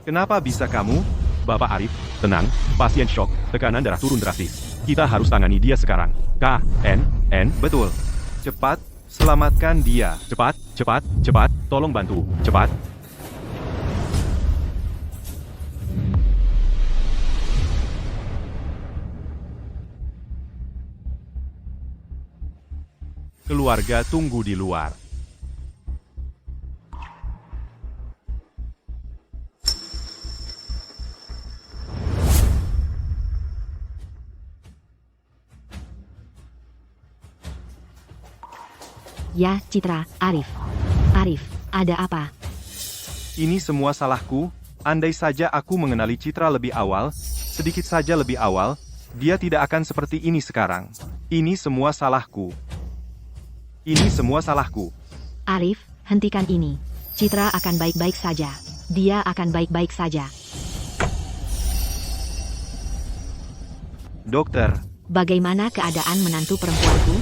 Kenapa bisa kamu? Bapak Arif, tenang. Pasien shock, tekanan darah turun drastis. Kita harus tangani dia sekarang. N. Betul. Cepat, selamatkan dia. Cepat. Tolong bantu. Cepat. Keluarga tunggu di luar. Ya, Citra, Arif. Arif, ada apa? Ini semua salahku, andai saja aku mengenali Citra lebih awal, sedikit saja lebih awal, dia tidak akan seperti ini sekarang. Ini semua salahku. Arif, hentikan ini. Citra akan baik-baik saja. Dia akan baik-baik saja. Dokter, Bagaimana keadaan menantu perempuanku?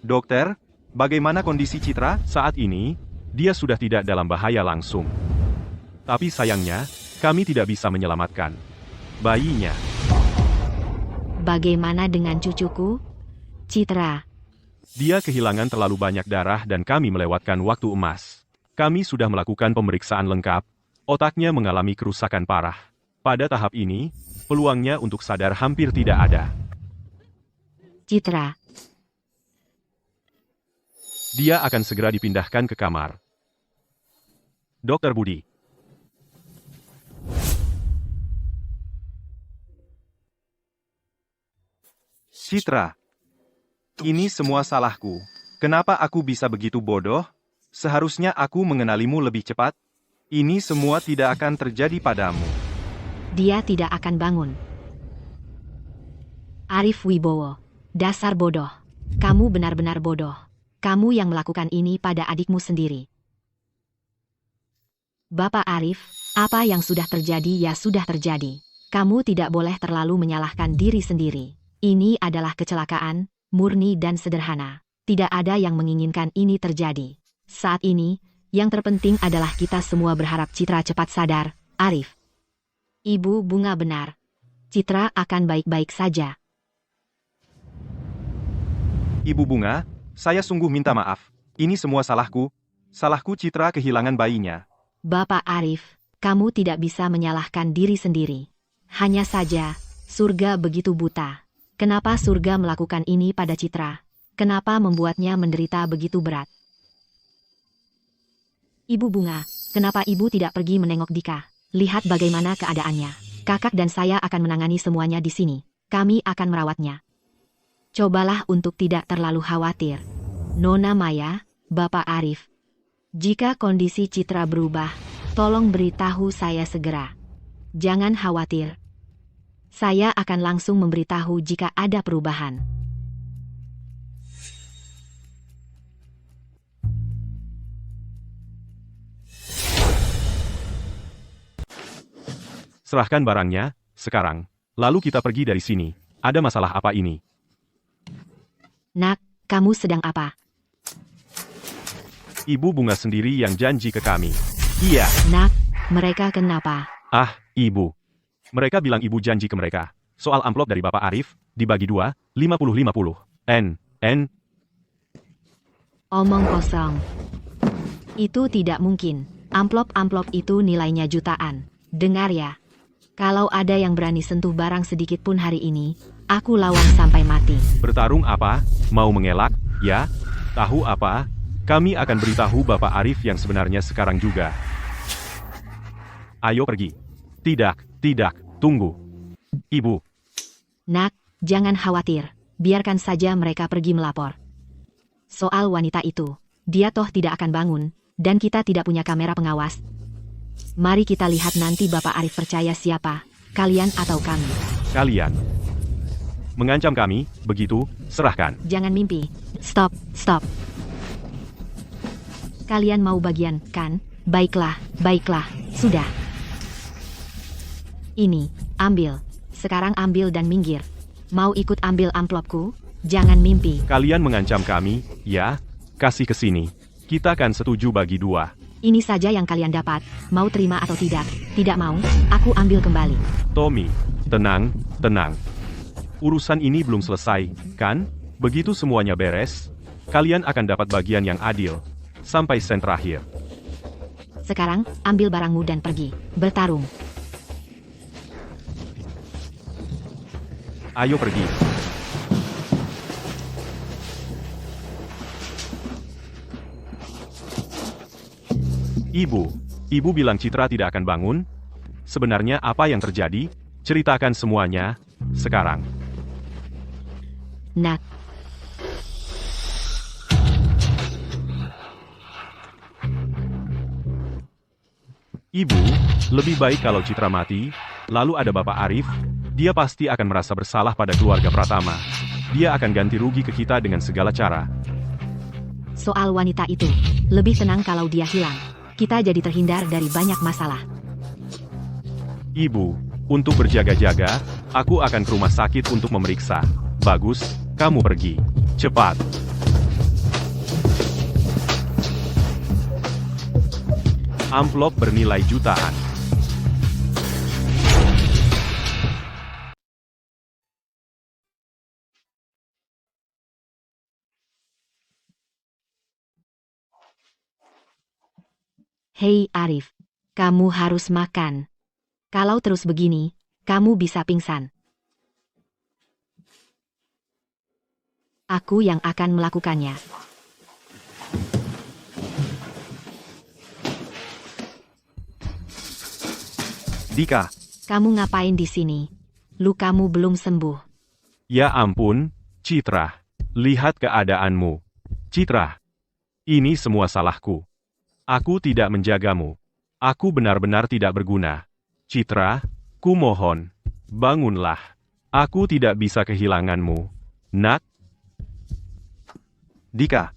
Dokter, bagaimana kondisi Citra? Saat ini, dia sudah tidak dalam bahaya langsung. Tapi sayangnya, kami tidak bisa menyelamatkan bayinya. Bagaimana dengan cucuku? Citra, Dia kehilangan terlalu banyak darah dan kami melewatkan waktu emas. Kami sudah melakukan pemeriksaan lengkap. Otaknya mengalami kerusakan parah. Pada tahap ini, peluangnya untuk sadar hampir tidak ada. Citra, Dia akan segera dipindahkan ke kamar. Dokter Budi. Citra, ini semua salahku. Kenapa aku bisa begitu bodoh? Seharusnya aku mengenalimu lebih cepat. Ini semua tidak akan terjadi padamu. dia tidak akan bangun. Arif Wibowo, dasar bodoh. Kamu benar-benar bodoh. Kamu yang melakukan ini pada adikmu sendiri. Bapak Arif, apa yang sudah terjadi ya sudah terjadi. Kamu tidak boleh terlalu menyalahkan diri sendiri. Ini adalah kecelakaan, murni dan sederhana. Tidak ada yang menginginkan ini terjadi. Saat ini, yang terpenting adalah kita semua berharap Citra cepat sadar, Arif. Ibu Bunga benar. Citra akan baik-baik saja. Ibu Bunga, saya sungguh minta maaf. Ini semua salahku. Salahku Citra kehilangan bayinya. Bapak Arif, kamu tidak bisa menyalahkan diri sendiri. Hanya saja, surga begitu buta. Kenapa surga melakukan ini pada Citra? Kenapa membuatnya menderita begitu berat? Ibu Bunga, kenapa ibu tidak pergi menengok Dika? Lihat bagaimana keadaannya. Kakak dan saya akan menangani semuanya di sini. Kami akan merawatnya. Cobalah untuk tidak terlalu khawatir. Nona Maya, Bapak Arif. Jika kondisi Citra berubah, tolong beritahu saya segera. Jangan khawatir. Saya akan langsung memberitahu jika ada perubahan. Serahkan barangnya, sekarang. Lalu kita pergi dari sini. Ada masalah apa ini? Nak, kamu sedang apa? Ibu Bunga sendiri yang janji ke kami. Iya. Nak, mereka kenapa? Ah, Ibu. Mereka bilang Ibu janji ke mereka. Soal amplop dari Bapak Arif, dibagi 2, 50-50. N. Omong kosong. Itu tidak mungkin. Amplop-amplop itu nilainya jutaan. Dengar ya. Kalau ada yang berani sentuh barang sedikit pun hari ini, aku lawan sampai mati. Bertarung apa? Mau mengelak? Ya? Tahu apa? Kami akan beritahu Bapak Arif yang sebenarnya sekarang juga. Ayo pergi. Tidak, tunggu. Ibu. Nak, jangan khawatir. Biarkan saja mereka pergi melapor. Soal wanita itu, dia toh tidak akan bangun, dan kita tidak punya kamera pengawas. Mari kita lihat nanti Bapak Arif percaya siapa, kalian atau kami. Kalian. Mengancam kami, begitu, serahkan. Jangan mimpi. Stop. Kalian mau bagian, kan? Baiklah, sudah. Ini, ambil. Sekarang ambil dan minggir. Mau ikut ambil amplopku? Jangan mimpi. Kalian mengancam kami, ya? Kasih ke sini. Kita kan setuju bagi 2. Ini saja yang kalian dapat. Mau terima atau tidak? Tidak mau, aku ambil kembali. Tommy, tenang. Urusan ini belum selesai, kan? Begitu semuanya beres, kalian akan dapat bagian yang adil. Sampai sen terakhir. Sekarang, ambil barangmu dan pergi. Bertarung. Ayo pergi. Ibu bilang Citra tidak akan bangun? Sebenarnya apa yang terjadi? Ceritakan semuanya, sekarang. Nak, Ibu, lebih baik kalau Citra mati, lalu ada Bapak Arif, dia pasti akan merasa bersalah pada keluarga Pratama. Dia akan ganti rugi ke kita dengan segala cara. soal wanita itu, lebih tenang kalau dia hilang. Kita jadi terhindar dari banyak masalah. Ibu, untuk berjaga-jaga, aku akan ke rumah sakit untuk memeriksa. Bagus, kamu pergi. Cepat. Amplop bernilai jutaan. Hei Arif, kamu harus makan. Kalau terus begini, kamu bisa pingsan. Aku yang akan melakukannya. Dika, Kamu ngapain di sini? Lukamu belum sembuh. Ya ampun, Citra. Lihat keadaanmu. Citra. Ini semua salahku. Aku tidak menjagamu. Aku benar-benar tidak berguna. Citra, kumohon. Bangunlah. Aku tidak bisa kehilanganmu. Nak, Dika.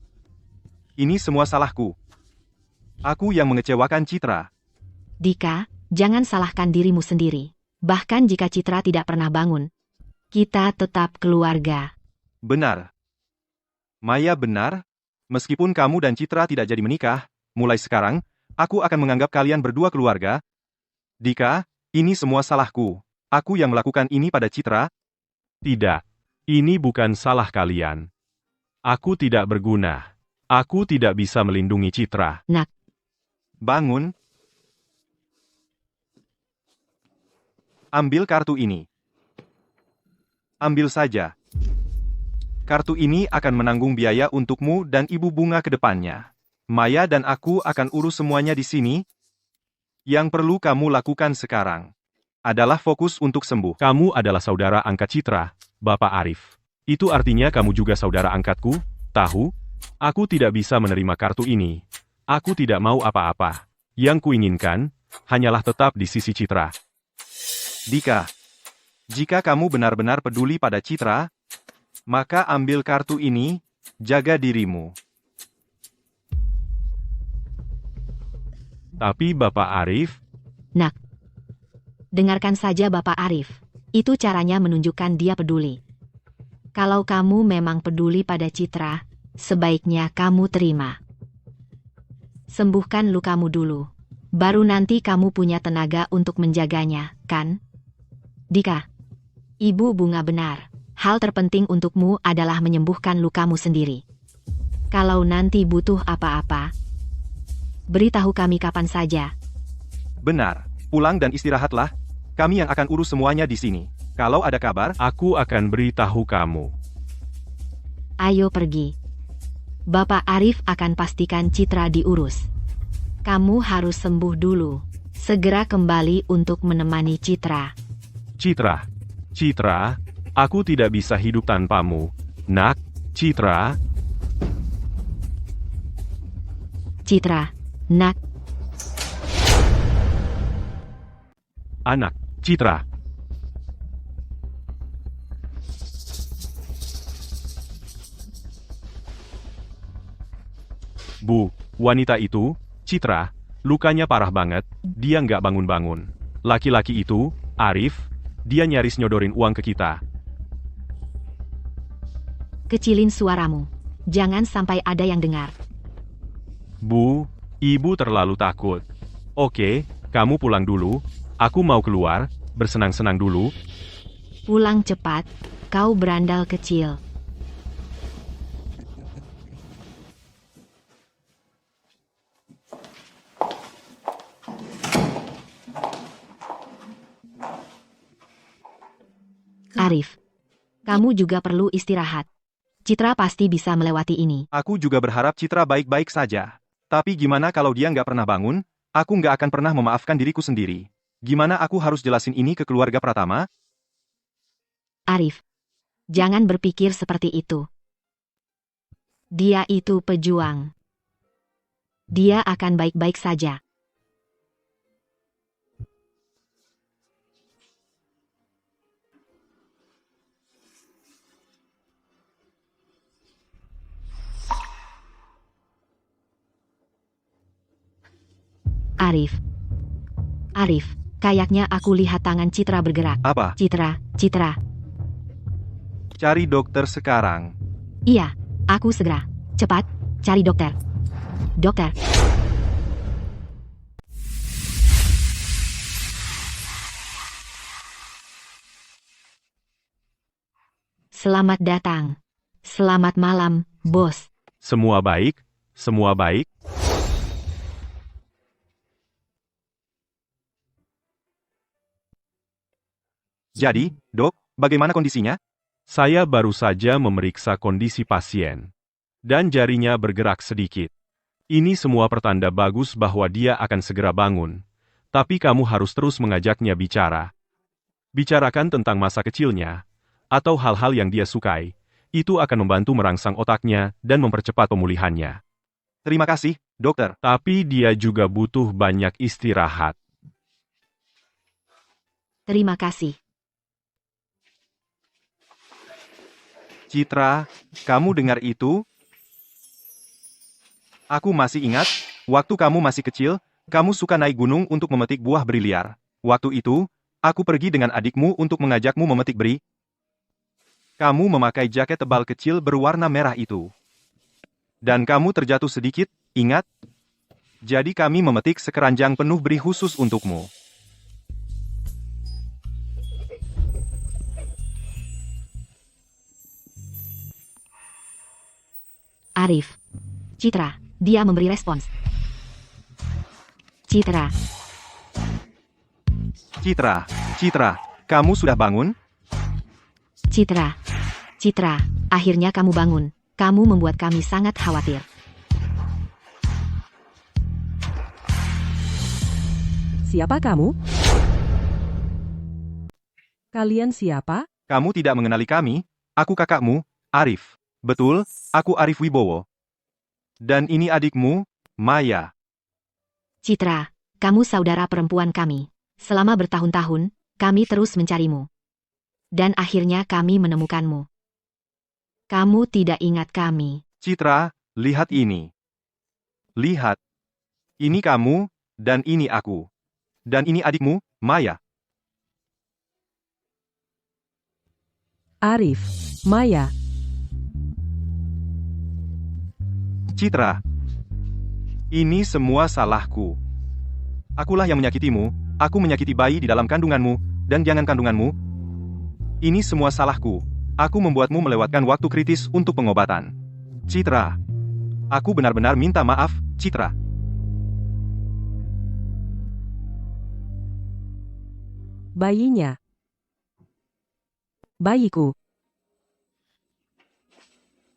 Ini semua salahku. Aku yang mengecewakan Citra. Dika, jangan salahkan dirimu sendiri. Bahkan jika Citra tidak pernah bangun, kita tetap keluarga. Benar. Maya benar. Meskipun kamu dan Citra tidak jadi menikah, mulai sekarang, aku akan menganggap kalian berdua keluarga. Dika, ini semua salahku. Aku yang melakukan ini pada Citra. tidak. Ini bukan salah kalian. Aku tidak berguna. Aku tidak bisa melindungi Citra. Bangun. Ambil kartu ini. Ambil saja. Kartu ini akan menanggung biaya untukmu dan Ibu Bunga ke depannya. Maya dan aku akan urus semuanya di sini. Yang perlu kamu lakukan sekarang adalah fokus untuk sembuh. Kamu adalah saudara angkat Citra, Bapak Arif. Itu artinya kamu juga saudara angkatku, tahu? Aku tidak bisa menerima kartu ini. Aku tidak mau apa-apa. Yang kuinginkan, hanyalah tetap di sisi Citra. Dika, jika kamu benar-benar peduli pada Citra, maka ambil kartu ini, jaga dirimu. Tapi Bapak Arif, Dengarkan saja Bapak Arif. Itu caranya menunjukkan dia peduli. Kalau kamu memang peduli pada Citra, sebaiknya kamu terima. Sembuhkan lukamu dulu. Baru nanti kamu punya tenaga untuk menjaganya, kan? Dika, Ibu Bunga benar. Hal terpenting untukmu adalah menyembuhkan lukamu sendiri. Kalau nanti butuh apa-apa, beritahu kami kapan saja. Benar, pulang dan istirahatlah. Kami yang akan urus semuanya di sini. Kalau ada kabar, aku akan beritahu kamu. Ayo pergi. Bapak Arif akan pastikan Citra diurus. Kamu harus sembuh dulu. Segera kembali untuk menemani Citra. Citra, Citra, aku tidak bisa hidup tanpamu. Nak, Citra, Citra, nak, anak, Citra. Bu, wanita itu, Citra, lukanya parah banget, dia nggak bangun-bangun. Laki-laki itu, Arif, dia nyaris nyodorin uang ke kita. kecilin suaramu. Jangan sampai ada yang dengar. Bu, ibu terlalu takut. Oke, kamu pulang dulu, aku mau keluar, bersenang-senang dulu. Pulang cepat, kau berandal kecil. Arif, kamu juga perlu istirahat. Citra pasti bisa melewati ini. aku juga berharap Citra baik-baik saja. Tapi gimana kalau dia nggak pernah bangun? Aku nggak akan pernah memaafkan diriku sendiri. Gimana aku harus jelasin ini ke keluarga Pratama? Arif, jangan berpikir seperti itu. Dia itu pejuang. Dia akan baik-baik saja. Arif, kayaknya aku lihat tangan Citra bergerak. Apa? Citra. Cari dokter sekarang. Iya, aku segera. Cepat, cari dokter. Dokter. Selamat datang. Selamat malam, bos. Semua baik, semua baik. Jadi, dok, bagaimana kondisinya? Saya baru saja memeriksa kondisi pasien. Dan jarinya bergerak sedikit. Ini semua pertanda bagus bahwa dia akan segera bangun. Tapi kamu harus terus mengajaknya bicara. Bicarakan tentang masa kecilnya, atau hal-hal yang dia sukai. Itu akan membantu merangsang otaknya dan mempercepat pemulihannya. Terima kasih, dokter. Tapi dia juga butuh banyak istirahat. Terima kasih. Citra, kamu dengar itu? Aku masih ingat, waktu kamu masih kecil, kamu suka naik gunung untuk memetik buah beri liar. Waktu itu, aku pergi dengan adikmu untuk mengajakmu memetik beri. Kamu memakai jaket tebal kecil berwarna merah itu. Dan kamu terjatuh sedikit, ingat? Jadi kami memetik sekeranjang penuh beri khusus untukmu. Arif. Citra, dia memberi respons. Citra, Citra, kamu sudah bangun? Citra, akhirnya kamu bangun. Kamu membuat kami sangat khawatir. Siapa kamu? Kalian siapa? Kamu tidak mengenali kami? Aku kakakmu, Arif. Betul, aku Arif Wibowo. Dan ini adikmu, Maya. Citra, kamu saudara perempuan kami. Selama bertahun-tahun, kami terus mencarimu. Dan akhirnya kami menemukanmu. Kamu tidak ingat kami. Citra, lihat ini. Lihat. Ini kamu, dan ini aku. Dan ini adikmu, Maya. Arif, Maya. Citra, ini semua salahku. Akulah yang menyakitimu, aku menyakiti bayi di dalam kandunganmu, dan jangan kandunganmu. Ini semua salahku. Aku membuatmu melewatkan waktu kritis untuk pengobatan. Citra, aku benar-benar minta maaf, Citra. Bayinya. Bayiku.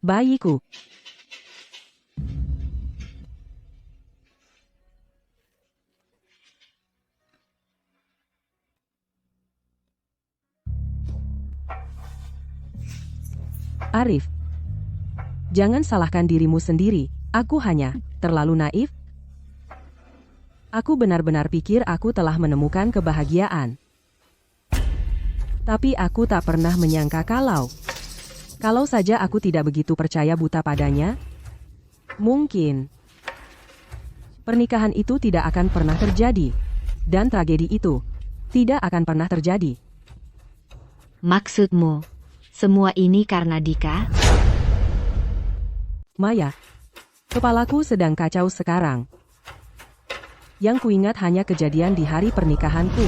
Bayiku. Arif. Jangan salahkan dirimu sendiri, aku hanya terlalu naif. Aku benar-benar pikir aku telah menemukan kebahagiaan. Tapi aku tak pernah menyangka kalau saja aku tidak begitu percaya buta padanya, mungkin pernikahan itu tidak akan pernah terjadi, dan tragedi itu tidak akan pernah terjadi. Maksudmu, semua ini karena Dika? Maya, kepalaku sedang kacau sekarang. Yang kuingat hanya kejadian di hari pernikahanku.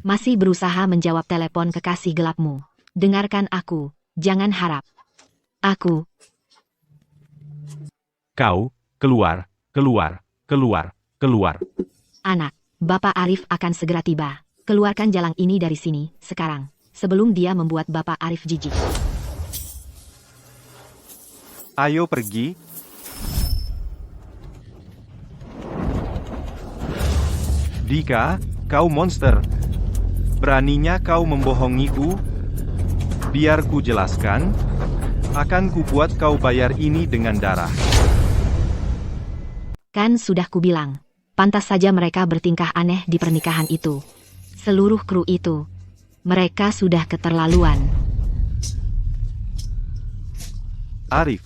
Masih berusaha menjawab telepon kekasih gelapmu. Dengarkan aku, jangan harap. Aku. Kau, keluar, keluar, keluar, keluar. Anak, Bapak Arif akan segera tiba. Keluarkan jalang ini dari sini, sekarang. Sebelum dia membuat Bapak Arif jijik. Ayo pergi. Dika, kau monster. Beraninya kau membohongiku? Biar ku jelaskan. Akan kubuat kau bayar ini dengan darah. Kan sudah kubilang. Pantas saja mereka bertingkah aneh di pernikahan itu. Seluruh kru itu. Mereka sudah keterlaluan. Arif.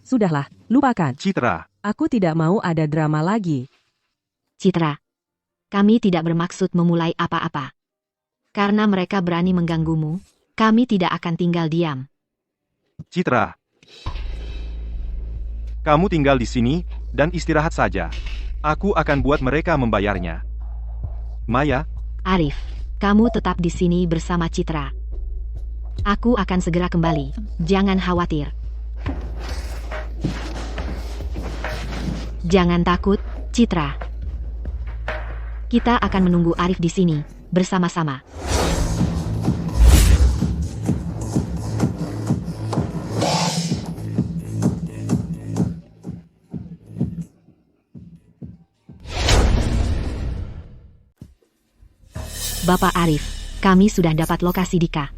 Sudahlah, lupakan. Citra. Aku tidak mau ada drama lagi. Citra. Kami tidak bermaksud memulai apa-apa. Karena mereka berani mengganggumu, kami tidak akan tinggal diam. Citra. Kamu tinggal di sini, dan istirahat saja. Aku akan buat mereka membayarnya. Maya. Arif, kamu tetap di sini bersama Citra. Aku akan segera kembali. Jangan khawatir. Jangan takut, Citra. Kita akan menunggu Arif di sini, bersama-sama. Bapak Arif, kami sudah dapat lokasi Dika.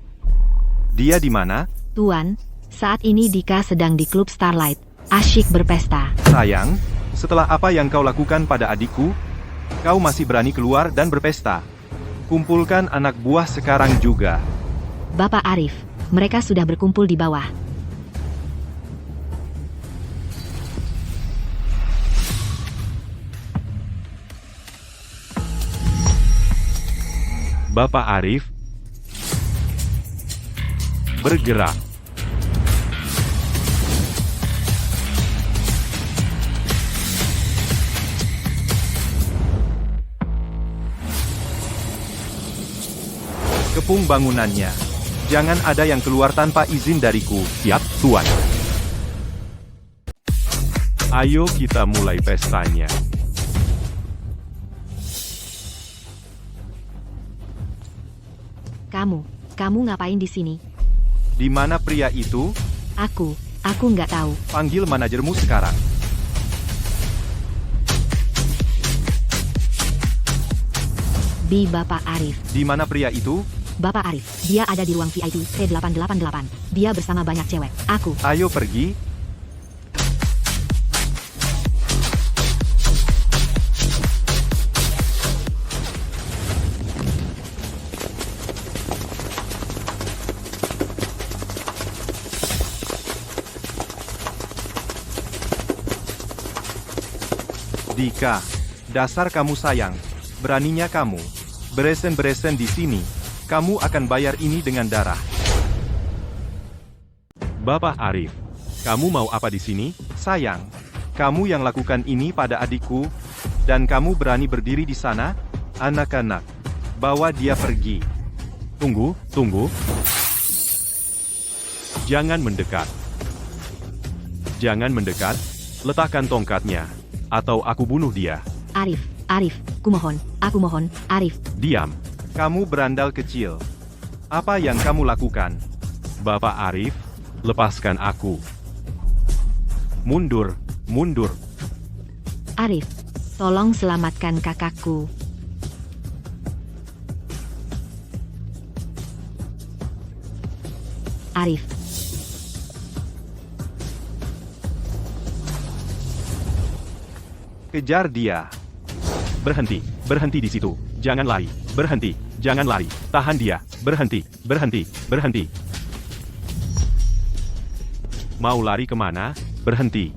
Dia di mana? Tuan, saat ini Dika sedang di klub Starlight, asyik berpesta. Sayang, setelah apa yang kau lakukan pada adikku, kau masih berani keluar dan berpesta. Kumpulkan anak buah sekarang juga. Bapak Arif, mereka sudah berkumpul di bawah. Bapak Arif, bergerak. Kepung bangunannya. Jangan ada yang keluar tanpa izin dariku. Siap, Tuan. Ayo kita mulai pestanya. Kamu ngapain di sini? Di mana pria itu? Aku nggak tahu. Panggil manajermu sekarang. Bapak Arif. Di mana pria itu? Bapak Arif, dia ada di ruang VIP T888. Dia bersama banyak cewek. Aku. Ayo pergi. Dika, dasar kamu sayang. Beraninya kamu. Beresen-beresen di sini. Kamu akan bayar ini dengan darah. Bapak Arif, kamu mau apa di sini? Sayang, kamu yang lakukan ini pada adikku, dan kamu berani berdiri di sana? Anak-anak, bawa dia pergi. Tunggu. Jangan mendekat. Jangan mendekat. Letakkan tongkatnya. Atau aku bunuh dia. Arif, aku mohon, Arif. Diam. Kamu berandal kecil. Apa yang kamu lakukan? Bapak Arif, lepaskan aku. Mundur. Arif, tolong selamatkan kakakku. Arif. Kejar dia. Berhenti di situ. Jangan lari. Berhenti. Jangan lari. Tahan dia. Berhenti. Mau lari kemana? Berhenti.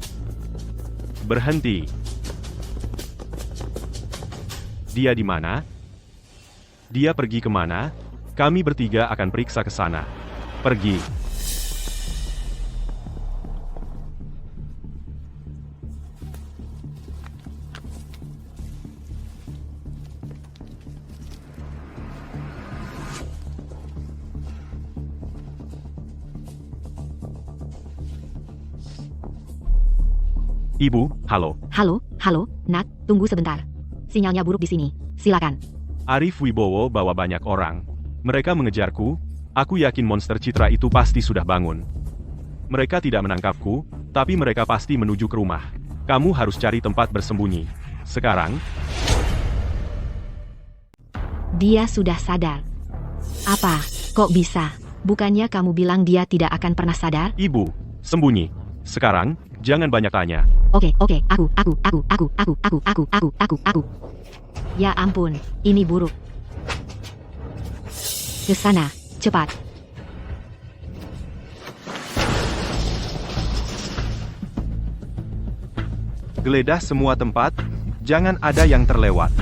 Dia di mana? Dia pergi kemana? Kami bertiga akan periksa ke sana. Pergi. Ibu, halo. Halo, Nak, tunggu sebentar. Sinyalnya buruk di sini. Silakan. Arif Wibowo bawa banyak orang. Mereka mengejarku. Aku yakin monster Citra itu pasti sudah bangun. Mereka tidak menangkapku, tapi mereka pasti menuju ke rumah. Kamu harus cari tempat bersembunyi. Sekarang. Dia sudah sadar. Apa? Kok bisa? Bukannya kamu bilang dia tidak akan pernah sadar? Ibu, sembunyi. Sekarang, jangan banyak tanya. Oke, aku. Ya ampun, ini buruk. Ke sana, cepat. Geledah semua tempat, jangan ada yang terlewat.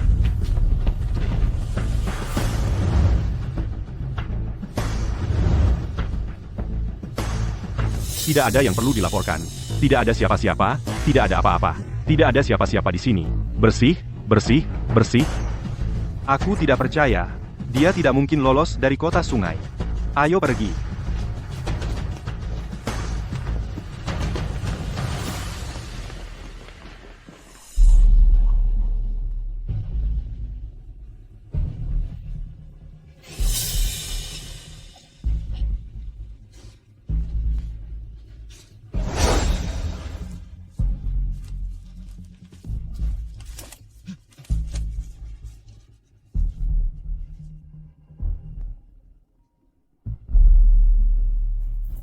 Tidak ada yang perlu dilaporkan. Tidak ada siapa-siapa, tidak ada apa-apa. Tidak ada siapa-siapa di sini. Bersih. Aku tidak percaya. Dia tidak mungkin lolos dari kota sungai. Ayo pergi.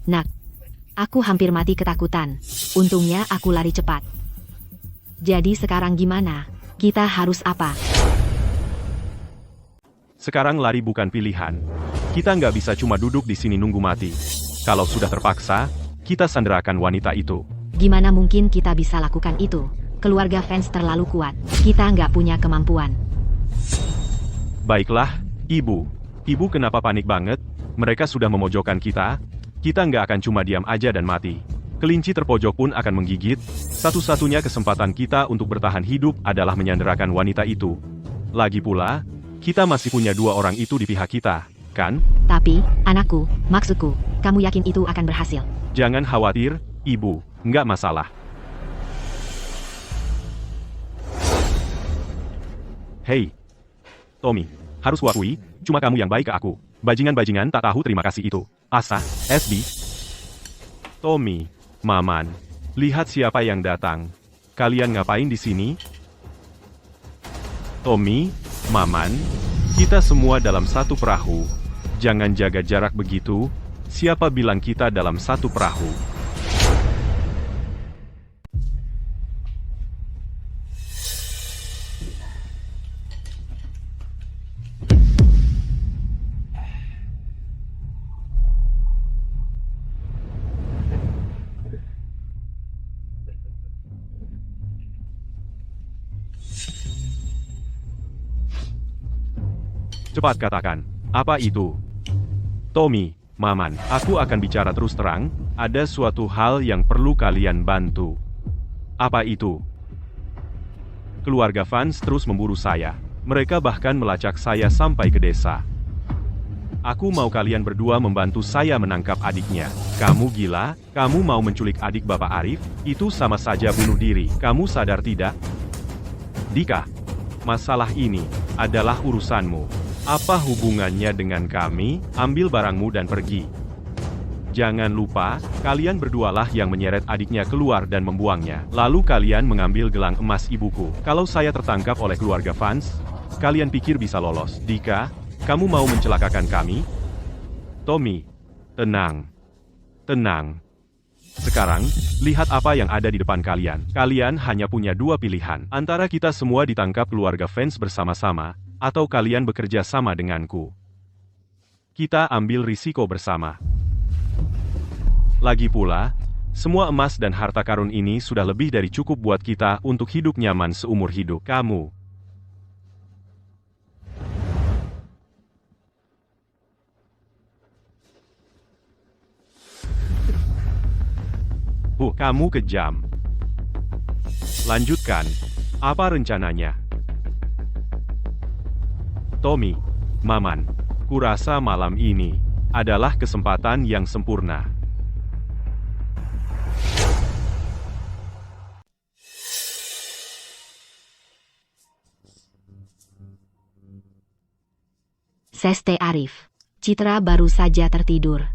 Nak, aku hampir mati ketakutan. Untungnya aku lari cepat. Jadi sekarang gimana? Kita harus apa? Sekarang lari bukan pilihan. Kita nggak bisa cuma duduk di sini nunggu mati. Kalau sudah terpaksa, kita sanderakan wanita itu. Gimana mungkin kita bisa lakukan itu? Keluarga fans terlalu kuat. Kita nggak punya kemampuan. Baiklah, Ibu. Ibu kenapa panik banget? Mereka sudah memojokkan kita. Kita nggak akan cuma diam aja dan mati. Kelinci terpojok pun akan menggigit. Satu-satunya kesempatan kita untuk bertahan hidup adalah menyanderakan wanita itu. Lagi pula, kita masih punya 2 orang itu di pihak kita, kan? Tapi, anakku, maksudku, kamu yakin itu akan berhasil? Jangan khawatir, Ibu. Nggak masalah. Hei, Tommy, harus kuakui, cuma kamu yang baik ke aku. Bajingan-bajingan tak tahu terima kasih itu. Asa, SB. Tommy, Maman, lihat siapa yang datang. Kalian ngapain di sini? Tommy, Maman, kita semua dalam satu perahu. Jangan jaga jarak begitu. Siapa bilang kita dalam satu perahu? Cepat katakan, apa itu? Tommy, Maman, aku akan bicara terus terang, ada suatu hal yang perlu kalian bantu. Apa itu? Keluarga fans terus memburu saya. Mereka bahkan melacak saya sampai ke desa. Aku mau kalian berdua membantu saya menangkap adiknya. Kamu gila? Kamu mau menculik adik Bapak Arif? Itu sama saja bunuh diri. Kamu sadar tidak? Dika, masalah ini adalah urusanmu. Apa hubungannya dengan kami? Ambil barangmu dan pergi. Jangan lupa, kalian berdualah yang menyeret adiknya keluar dan membuangnya. Lalu kalian mengambil gelang emas ibuku. Kalau saya tertangkap oleh keluarga fans, kalian pikir bisa lolos. Dika, kamu mau mencelakakan kami? Tommy, tenang. Tenang. Sekarang, lihat apa yang ada di depan kalian. Kalian hanya punya 2 pilihan. Antara kita semua ditangkap keluarga fans bersama-sama, atau kalian bekerja sama denganku. Kita ambil risiko bersama. Lagi pula, semua emas dan harta karun ini sudah lebih dari cukup buat kita untuk hidup nyaman seumur hidup. Kamu. Kamu kejam. Lanjutkan. Apa rencananya? Tommy, Maman, kurasa malam ini adalah kesempatan yang sempurna. Seste Arif. Citra baru saja tertidur.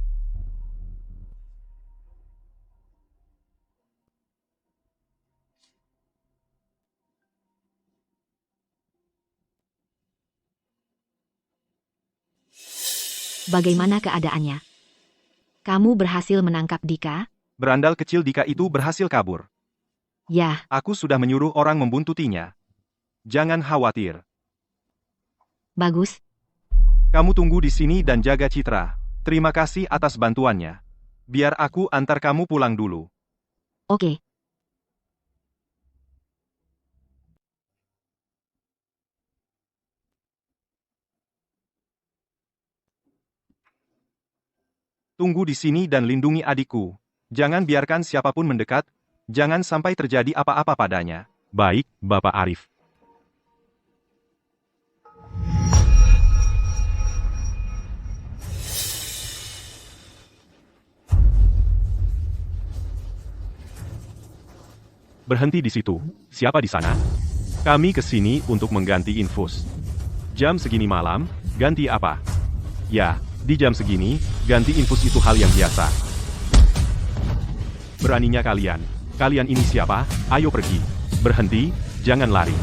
Bagaimana keadaannya? Kamu berhasil menangkap Dika? Berandal kecil Dika itu berhasil kabur. Ya, Aku sudah menyuruh orang membuntutinya. Jangan khawatir. bagus. Kamu tunggu di sini dan jaga Citra. Terima kasih atas bantuannya. Biar aku antar kamu pulang dulu. Oke. Tunggu di sini dan lindungi adikku. Jangan biarkan siapapun mendekat. Jangan sampai terjadi apa-apa padanya. Baik, Bapak Arif. Berhenti di situ. Siapa di sana? Kami ke sini untuk mengganti infus. Jam segini malam, ganti apa? Ya, di jam segini, ganti infus itu hal yang biasa. Beraninya kalian. Kalian ini siapa? Ayo pergi. Berhenti, jangan lari.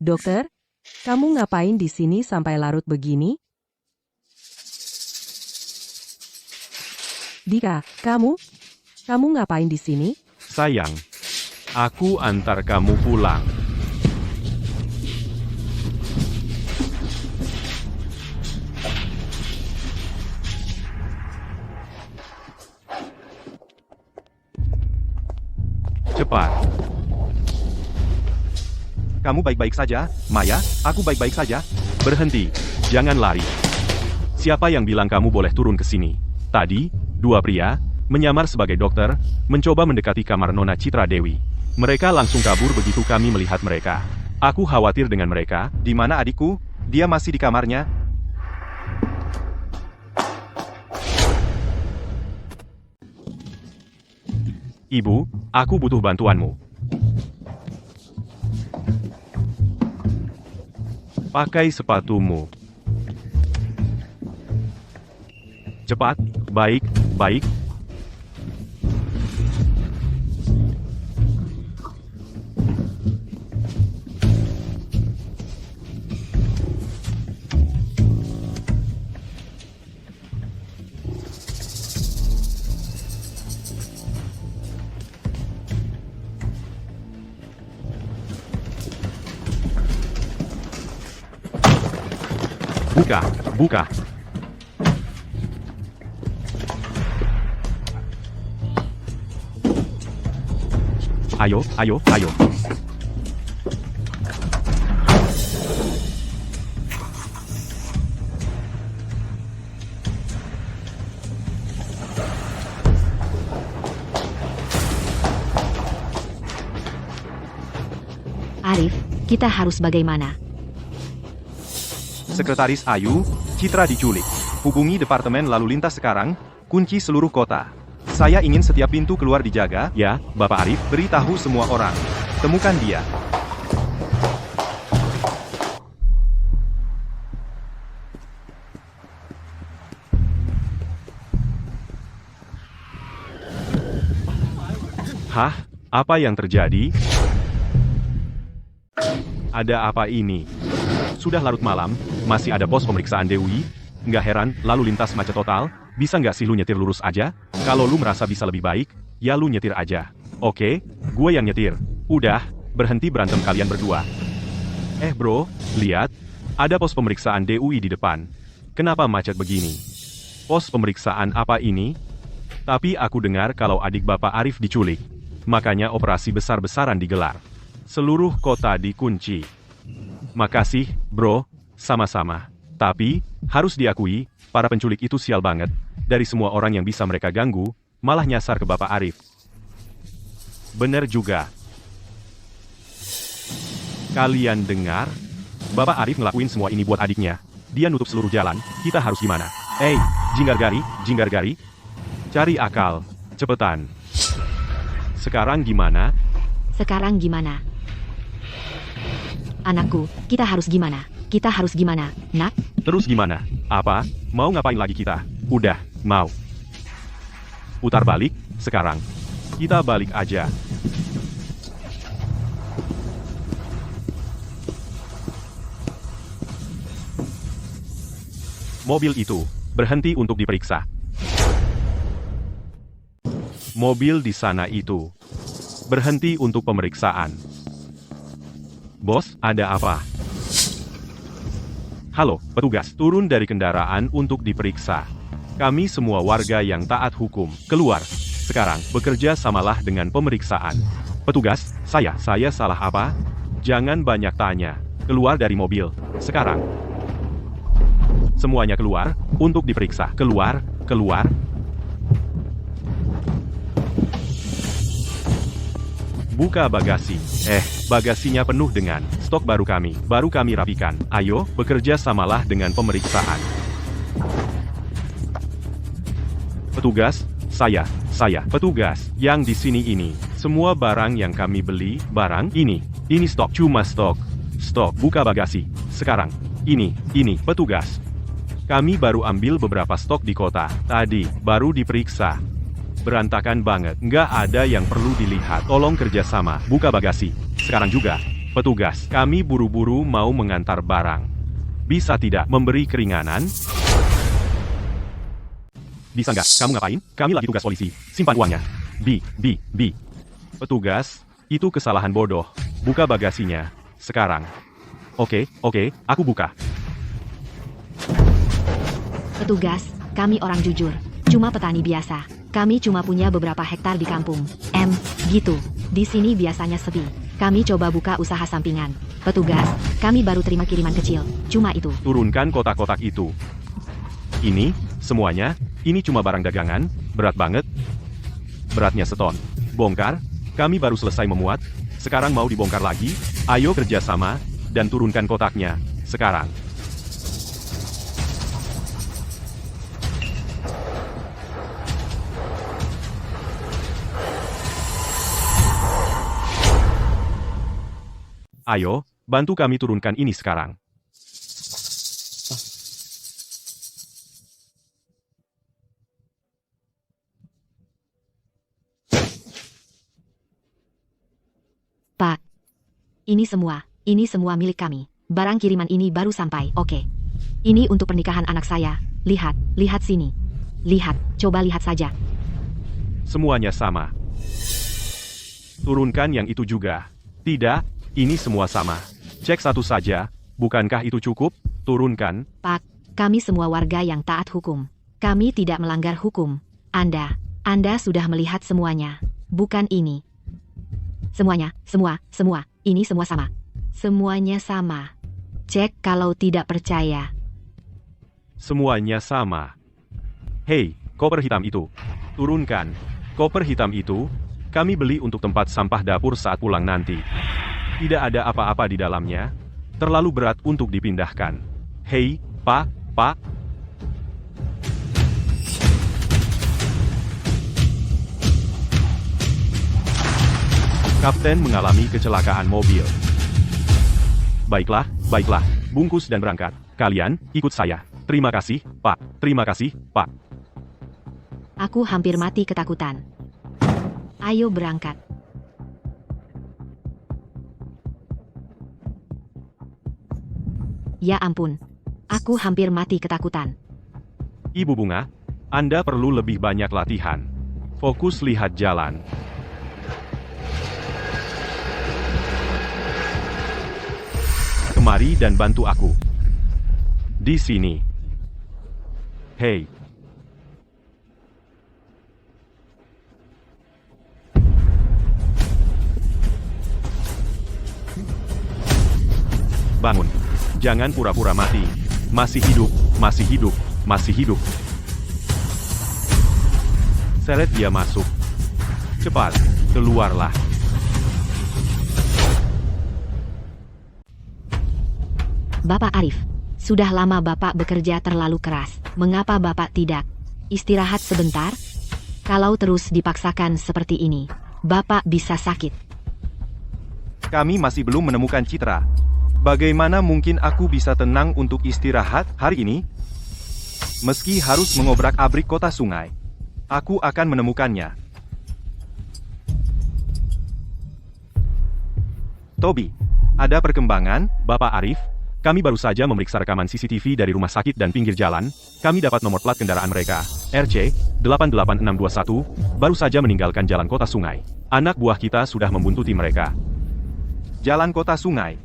Dokter, kamu ngapain di sini sampai larut begini? Dika, kamu ngapain di sini? Sayang, aku antar kamu pulang. Cepat. Kamu baik-baik saja, Maya? Aku baik-baik saja. Berhenti, jangan lari. Siapa yang bilang kamu boleh turun ke sini? Tadi, dua pria, menyamar sebagai dokter, mencoba mendekati kamar Nona Citra Dewi. Mereka langsung kabur begitu kami melihat mereka. Aku khawatir dengan mereka. Di mana adikku? Dia masih di kamarnya. Ibu, aku butuh bantuanmu. Pakai sepatumu. Cepat, baik, baik. Buka, buka. Ayo, ayo, ayo. Arif, kita harus bagaimana? Sekretaris Ayu, Citra diculik. Hubungi Departemen Lalu Lintas sekarang, kunci seluruh kota. Saya ingin setiap pintu keluar dijaga. Ya, Bapak Arif. Beritahu semua orang. Temukan dia. Hah? Apa yang terjadi? Ada apa ini? Sudah larut malam, masih ada pos pemeriksaan Dewi? Nggak heran, lalu lintas macet total. Bisa nggak sih lu nyetir lurus aja? Kalau lu merasa bisa lebih baik, ya lu nyetir aja. Oke, gue yang nyetir. Udah, berhenti berantem kalian berdua. Bro, lihat. Ada pos pemeriksaan DUI di depan. Kenapa macet begini? Pos pemeriksaan apa ini? Tapi aku dengar kalau adik Bapak Arif diculik. Makanya operasi besar-besaran digelar. Seluruh kota dikunci. Makasih, bro. Sama-sama. Tapi, harus diakui, para penculik itu sial banget. Dari semua orang yang bisa mereka ganggu, malah nyasar ke Bapak Arif. Bener juga. Kalian dengar? Bapak Arif ngelakuin semua ini buat adiknya. Dia nutup seluruh jalan, kita harus gimana? Jinggar-gari. Cari akal. Cepetan. Sekarang gimana? Sekarang gimana? Anakku, kita harus gimana? Kita harus gimana, nak? Terus gimana? Apa? Mau ngapain lagi kita? Udah, mau. Putar balik, sekarang. Kita balik aja. Mobil itu berhenti untuk diperiksa. Mobil di sana itu berhenti untuk pemeriksaan. Bos, ada apa? Halo, petugas, turun dari kendaraan untuk diperiksa. Kami semua warga yang taat hukum, keluar. Sekarang, bekerja samalah dengan pemeriksaan. Petugas, saya salah apa? Jangan banyak tanya. Keluar dari mobil, sekarang. Semuanya keluar, untuk diperiksa. Keluar. Buka bagasi. Bagasinya penuh dengan stok baru kami rapikan. Ayo, bekerja samalah dengan pemeriksaan. Petugas, saya, petugas, yang di sini ini, semua barang yang kami beli, barang ini stok, cuma stok, buka bagasi, sekarang, ini, petugas. Kami baru ambil beberapa stok di kota, tadi, baru diperiksa. Berantakan banget, nggak ada yang perlu dilihat. Tolong kerjasama, buka bagasi. Sekarang juga. Petugas, kami buru-buru mau mengantar barang. Bisa tidak memberi keringanan? Bisa nggak? Kamu ngapain? Kami lagi tugas polisi. Simpan uangnya. Bi. Petugas, itu kesalahan bodoh. Buka bagasinya. Sekarang. Oke, aku buka. Petugas, kami orang jujur. Cuma petani biasa. Kami cuma punya beberapa hektar di kampung. Gitu. Di sini biasanya sepi. Kami coba buka usaha sampingan. Petugas, kami baru terima kiriman kecil. Cuma itu. Turunkan kotak-kotak itu. Ini, semuanya, ini cuma barang dagangan, berat banget. Beratnya seton. Bongkar, kami baru selesai memuat, sekarang mau dibongkar lagi, ayo kerjasama, dan turunkan kotaknya, sekarang. Ayo, bantu kami turunkan ini sekarang. Pak, ini semua milik kami. Barang kiriman ini baru sampai, oke. Ini untuk pernikahan anak saya. Lihat sini. Coba lihat saja. Semuanya sama. Turunkan yang itu juga. Tidak, ini semua sama. Cek satu saja, bukankah itu cukup? Turunkan. Pak, kami semua warga yang taat hukum. Kami tidak melanggar hukum. Anda sudah melihat semuanya. Bukan ini. Semuanya, semua, ini semua sama. Semuanya sama. Cek kalau tidak percaya. Semuanya sama. Hei, koper hitam itu. Turunkan. Koper hitam itu, kami beli untuk tempat sampah dapur saat pulang nanti. Tidak ada apa-apa di dalamnya. Terlalu berat untuk dipindahkan. Hei, Pak. Kapten mengalami kecelakaan mobil. Baiklah. Bungkus dan berangkat. Kalian, ikut saya. Terima kasih, Pak. Aku hampir mati ketakutan. Ayo berangkat. Ya ampun. Aku hampir mati ketakutan. Ibu Bunga, Anda perlu lebih banyak latihan. Fokus lihat jalan. Kemari dan bantu aku. Di sini. Hei. Bangun. Jangan pura-pura mati. Masih hidup. Seret dia masuk. Cepat, keluarlah. Bapak Arif, sudah lama Bapak bekerja terlalu keras. Mengapa Bapak tidak istirahat sebentar? Kalau terus dipaksakan seperti ini, Bapak bisa sakit. Kami masih belum menemukan Citra. Bagaimana mungkin aku bisa tenang untuk istirahat hari ini? Meski harus mengobrak-abrik kota sungai, aku akan menemukannya. Toby, ada perkembangan? Bapak Arif, kami baru saja memeriksa rekaman CCTV dari rumah sakit dan pinggir jalan. Kami dapat nomor plat kendaraan mereka, RC 88621, baru saja meninggalkan jalan kota sungai. Anak buah kita sudah membuntuti mereka. Jalan kota sungai.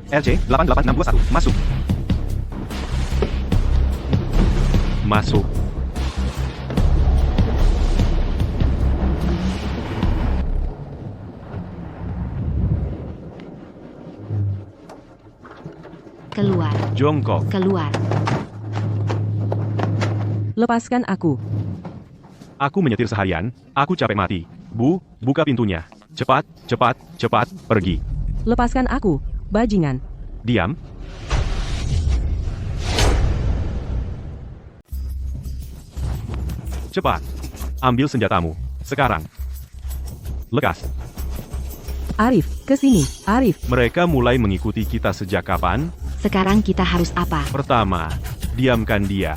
RC 88621, masuk. Masuk. Keluar. Jongkok. Keluar. Lepaskan aku. Aku menyetir seharian, aku capek mati. Bu, buka pintunya. Cepat, pergi. Lepaskan aku, bajingan. Diam. Cepat. Ambil senjatamu. Sekarang. Lekas. Arif, ke sini. Arif, Mereka mulai mengikuti kita sejak kapan? Sekarang kita harus apa? Pertama, diamkan dia.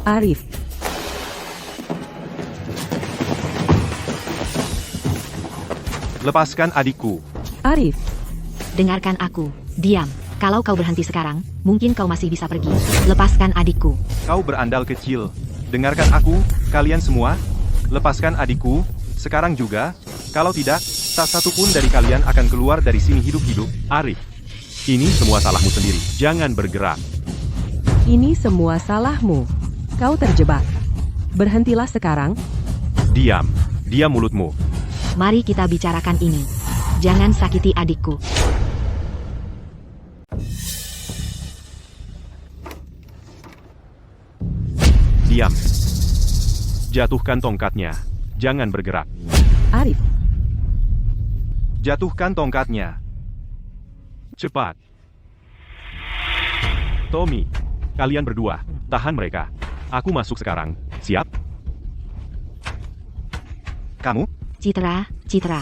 Arif. Lepaskan adikku. Arif. dengarkan aku. Diam. Kalau kau berhenti sekarang, mungkin kau masih bisa pergi. Lepaskan adikku. Kau berandal kecil. Dengarkan aku, kalian semua. Lepaskan adikku, sekarang juga. Kalau tidak, tak satu pun dari kalian akan keluar dari sini hidup-hidup. Arif, ini semua salahmu sendiri. Jangan bergerak. Ini semua salahmu. Kau terjebak. Berhentilah sekarang. Diam. Diam mulutmu. Mari kita bicarakan ini. Jangan sakiti adikku. Diam. Jatuhkan tongkatnya. Jangan bergerak. Arif, Jatuhkan tongkatnya. Cepat. Tommy, kalian berdua, tahan mereka. Aku masuk sekarang. Siap? Kamu, Citra, Citra.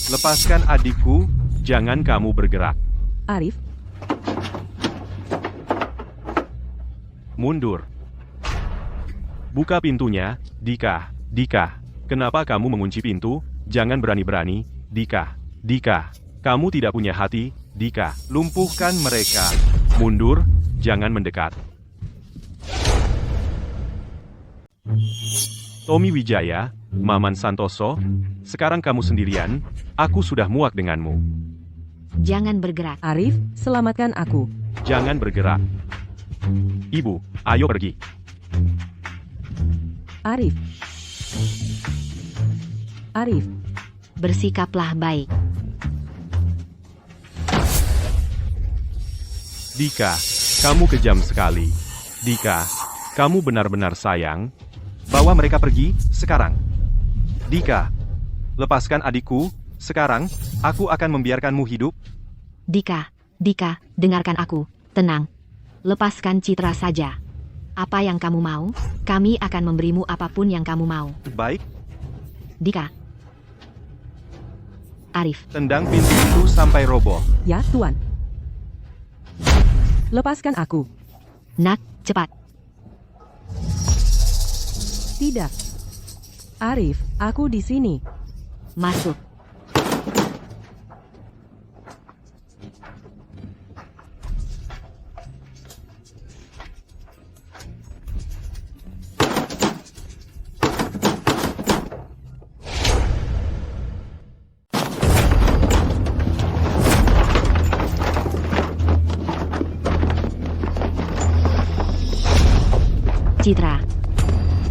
lepaskan adikku. Jangan kamu bergerak. Arif, Mundur. Buka pintunya, Dika. Dika, kenapa kamu mengunci pintu? Jangan berani-berani, Dika. Dika, kamu tidak punya hati, Dika. Lumpuhkan mereka. Mundur, jangan mendekat. Tommy Wijaya, Maman Santoso, sekarang kamu sendirian, aku sudah muak denganmu. Jangan bergerak. Arif, selamatkan aku. Jangan bergerak. Ibu, ayo pergi. Arif. Arif, Bersikaplah baik. Dika, kamu kejam sekali. Dika, kamu benar-benar sayang. Bawa mereka pergi, sekarang. Dika, lepaskan adikku, sekarang, aku akan membiarkanmu hidup. Dika, Dika, dengarkan aku. Tenang. Lepaskan Citra saja. Apa yang kamu mau, kami akan memberimu apapun yang kamu mau. Baik, Dika. Arif, tendang pintu itu sampai roboh. ya Tuan. Lepaskan aku. nak, cepat. Tidak. Arif, aku di sini. Masuk. Citra.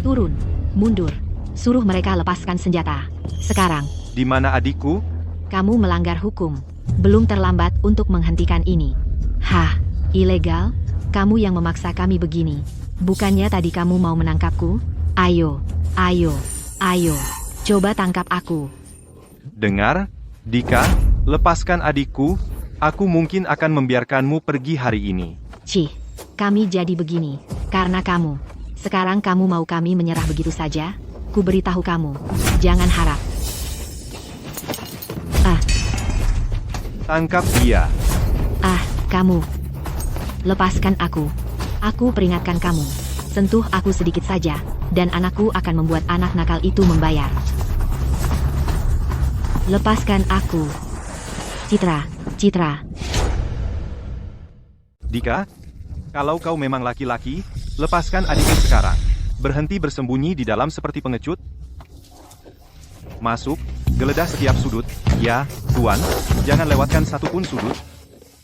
Turun. Mundur. Suruh mereka lepaskan senjata. Sekarang. Di mana adikku? Kamu melanggar hukum. Belum terlambat untuk menghentikan ini. Hah, ilegal? Kamu yang memaksa kami begini. Bukannya tadi kamu mau menangkapku? Ayo, ayo, ayo. Coba tangkap aku. Dengar, Dika, lepaskan adikku. Aku mungkin akan membiarkanmu pergi hari ini. Cih, kami jadi begini. Karena kamu. Sekarang kamu mau kami menyerah begitu saja? Ku beritahu kamu. Jangan harap. Tangkap dia. Kamu. Lepaskan aku. Aku peringatkan kamu. Sentuh aku sedikit saja, dan anakku akan membuat anak nakal itu membayar. Lepaskan aku. Citra, Citra. Dika, kalau kau memang laki-laki, lepaskan adikku sekarang. Berhenti bersembunyi di dalam seperti pengecut. Masuk, geledah setiap sudut. Ya, Tuan, jangan lewatkan satupun sudut.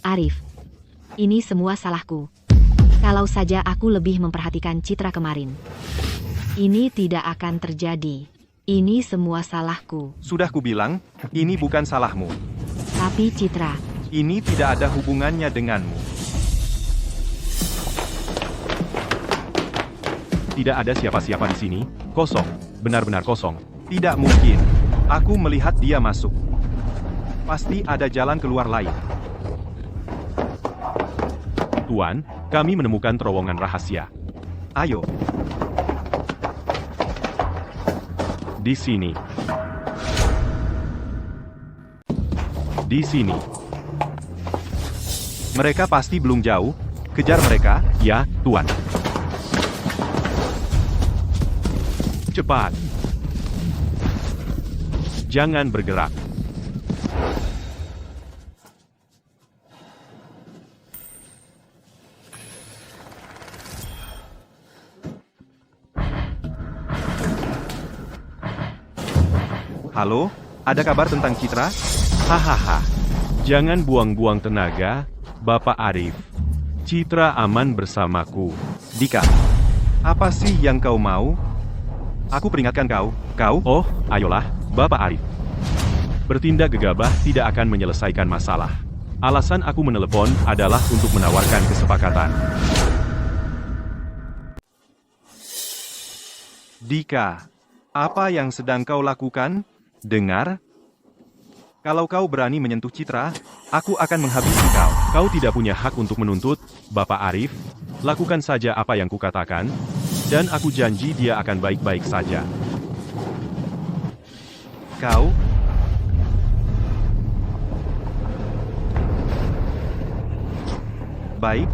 Arif. Ini semua salahku. Kalau saja aku lebih memperhatikan Citra kemarin. Ini tidak akan terjadi. Ini semua salahku. Sudah kubilang, ini bukan salahmu. Tapi Citra, Ini tidak ada hubungannya denganmu. Tidak ada siapa-siapa di sini. Kosong. Benar-benar kosong. Tidak mungkin. Aku melihat dia masuk. Pasti ada jalan keluar lain. Tuan, kami menemukan terowongan rahasia. Ayo, Di sini. Di sini. mereka pasti belum jauh. Kejar mereka. Ya, Tuan. Cepat. Jangan bergerak. Halo, ada kabar tentang Citra? Hahaha. Jangan buang-buang tenaga, Bapak Arif. Citra aman bersamaku. Dika, apa sih yang kau mau? Aku peringatkan kau. Oh, ayolah, Bapak Arif. Bertindak gegabah tidak akan menyelesaikan masalah. Alasan aku menelepon adalah untuk menawarkan kesepakatan. Dika, apa yang sedang kau lakukan? Dengar, kalau kau berani menyentuh Citra, aku akan menghabisi kau. Kau tidak punya hak untuk menuntut, Bapak Arif. Lakukan saja apa yang kukatakan, dan aku janji dia akan baik-baik saja. Kau? Baik,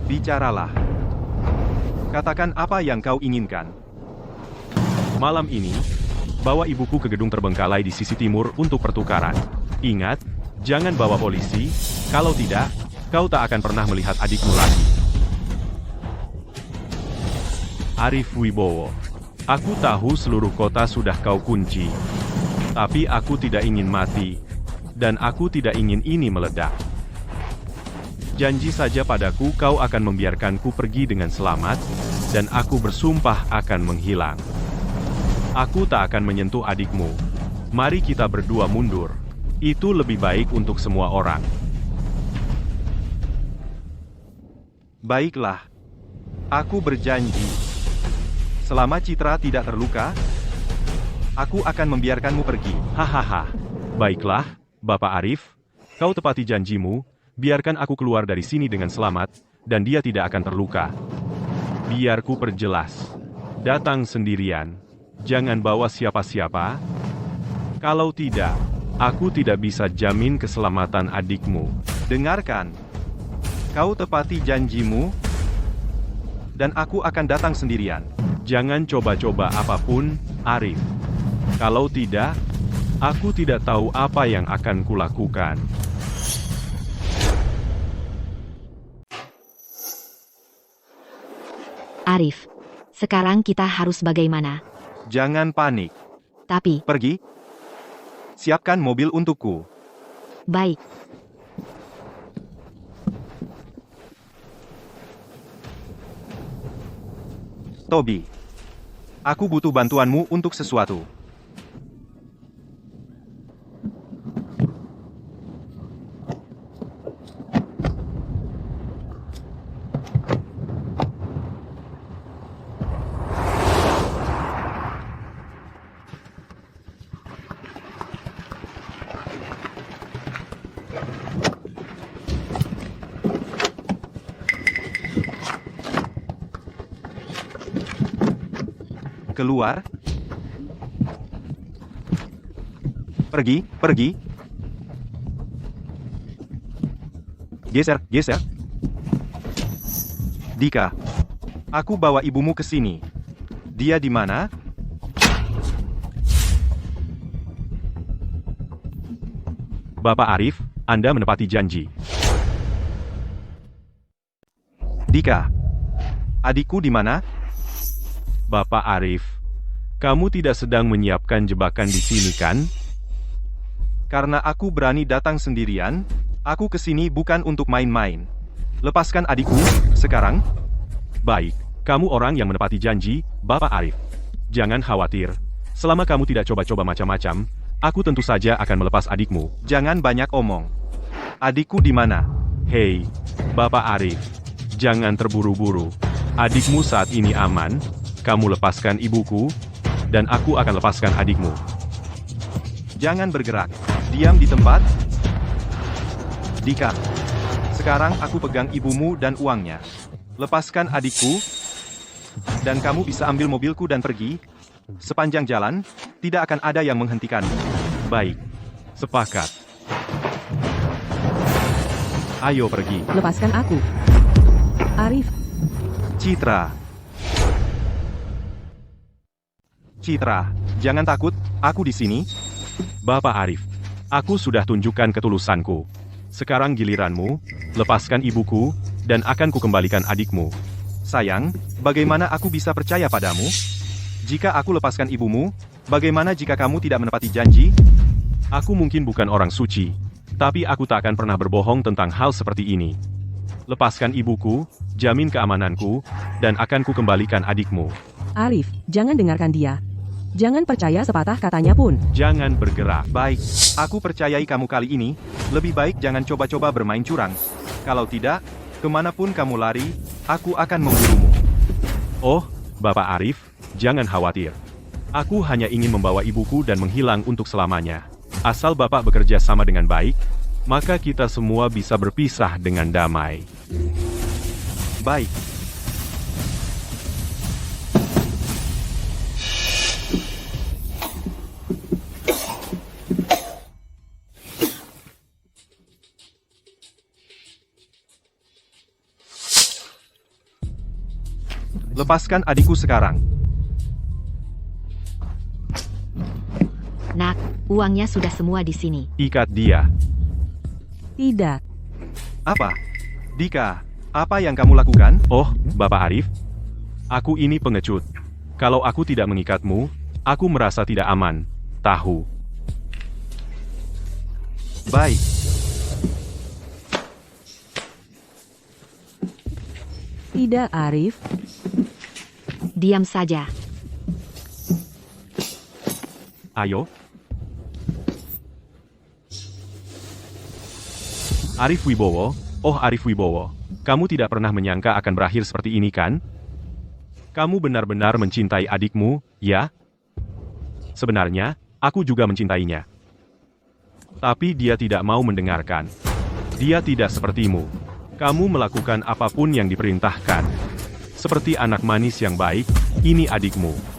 bicaralah. Katakan apa yang kau inginkan. Malam ini, bawa ibuku ke gedung terbengkalai di sisi timur untuk pertukaran. Ingat, jangan bawa polisi, kalau tidak, kau tak akan pernah melihat adikmu lagi. Arif Wibowo. Aku tahu seluruh kota sudah kau kunci. Tapi aku tidak ingin mati, dan aku tidak ingin ini meledak. Janji saja padaku kau akan membiarkanku pergi dengan selamat, dan aku bersumpah akan menghilang. Aku tak akan menyentuh adikmu. Mari kita berdua mundur. Itu lebih baik untuk semua orang. Baiklah. Aku berjanji. Selama Citra tidak terluka, aku akan membiarkanmu pergi. Hahaha. Baiklah, Bapak Arif. Kau tepati janjimu, biarkan aku keluar dari sini dengan selamat, dan dia tidak akan terluka. Biar ku perjelas. Datang sendirian. Jangan bawa siapa-siapa. Kalau tidak, aku tidak bisa jamin keselamatan adikmu. Dengarkan. Kau tepati janjimu, dan aku akan datang sendirian. Jangan coba-coba apapun, Arif. Kalau tidak, aku tidak tahu apa yang akan kulakukan. Arif, sekarang kita harus bagaimana? Jangan panik. Tapi, Pergi. Siapkan mobil untukku. baik. Tobi. Aku butuh bantuanmu untuk sesuatu. Keluar. Pergi, pergi. Geser, geser. Dika, aku bawa ibumu ke sini. Dia di mana? Bapak Arif, Anda menepati janji. Dika, adikku di mana? Bapak Arif, kamu tidak sedang menyiapkan jebakan di sini kan? Karena aku berani datang sendirian, aku ke sini bukan untuk main-main. Lepaskan adikku, sekarang. Baik, kamu orang yang menepati janji, Bapak Arif. Jangan khawatir, selama kamu tidak coba-coba macam-macam, aku tentu saja akan melepas adikmu. Jangan banyak omong. Adikku di mana? Hei, Bapak Arif, jangan terburu-buru. Adikmu saat ini aman, kamu lepaskan ibuku, dan aku akan lepaskan adikmu. Jangan bergerak. Diam di tempat. Dika, sekarang aku pegang ibumu dan uangnya. Lepaskan adikku, dan kamu bisa ambil mobilku dan pergi. Sepanjang jalan, tidak akan ada yang menghentikanmu. Baik, sepakat. Ayo pergi. Lepaskan aku. Arif, Citra. Citra, jangan takut, aku di sini. Bapak Arif, aku sudah tunjukkan ketulusanku. Sekarang giliranmu, lepaskan ibuku, dan akan kukembalikan adikmu. Sayang, bagaimana aku bisa percaya padamu? Jika aku lepaskan ibumu, Bagaimana jika kamu tidak menepati janji? Aku mungkin bukan orang suci, tapi aku tak akan pernah berbohong tentang hal seperti ini. Lepaskan ibuku, jamin keamananku, dan akan ku kembalikan adikmu. Arif, jangan dengarkan dia. Jangan percaya sepatah katanya pun. Jangan bergerak. Baik, aku percayai kamu kali ini. Lebih baik jangan coba-coba bermain curang. Kalau tidak, kemanapun kamu lari, aku akan memburumu. Oh, Bapak Arif, jangan khawatir. Aku hanya ingin membawa ibuku dan menghilang untuk selamanya. Asal Bapak bekerja sama dengan baik, maka kita semua bisa berpisah dengan damai. Baik. Lepaskan adikku sekarang. Nak, uangnya sudah semua di sini. Ikat dia. Tidak. Apa? Dika, apa yang kamu lakukan? Oh, Bapak Arif. Aku ini pengecut. Kalau aku tidak mengikatmu, aku merasa tidak aman. Tahu. Baik. Tidak, Arif. Diam saja. Ayo. Arif Wibowo, oh Arif Wibowo, kamu tidak pernah menyangka akan berakhir seperti ini kan? Kamu benar-benar mencintai adikmu, ya? Sebenarnya, aku juga mencintainya. Tapi dia tidak mau mendengarkan. Dia tidak sepertimu. Kamu melakukan apapun yang diperintahkan. Seperti anak manis yang baik, ini adikmu.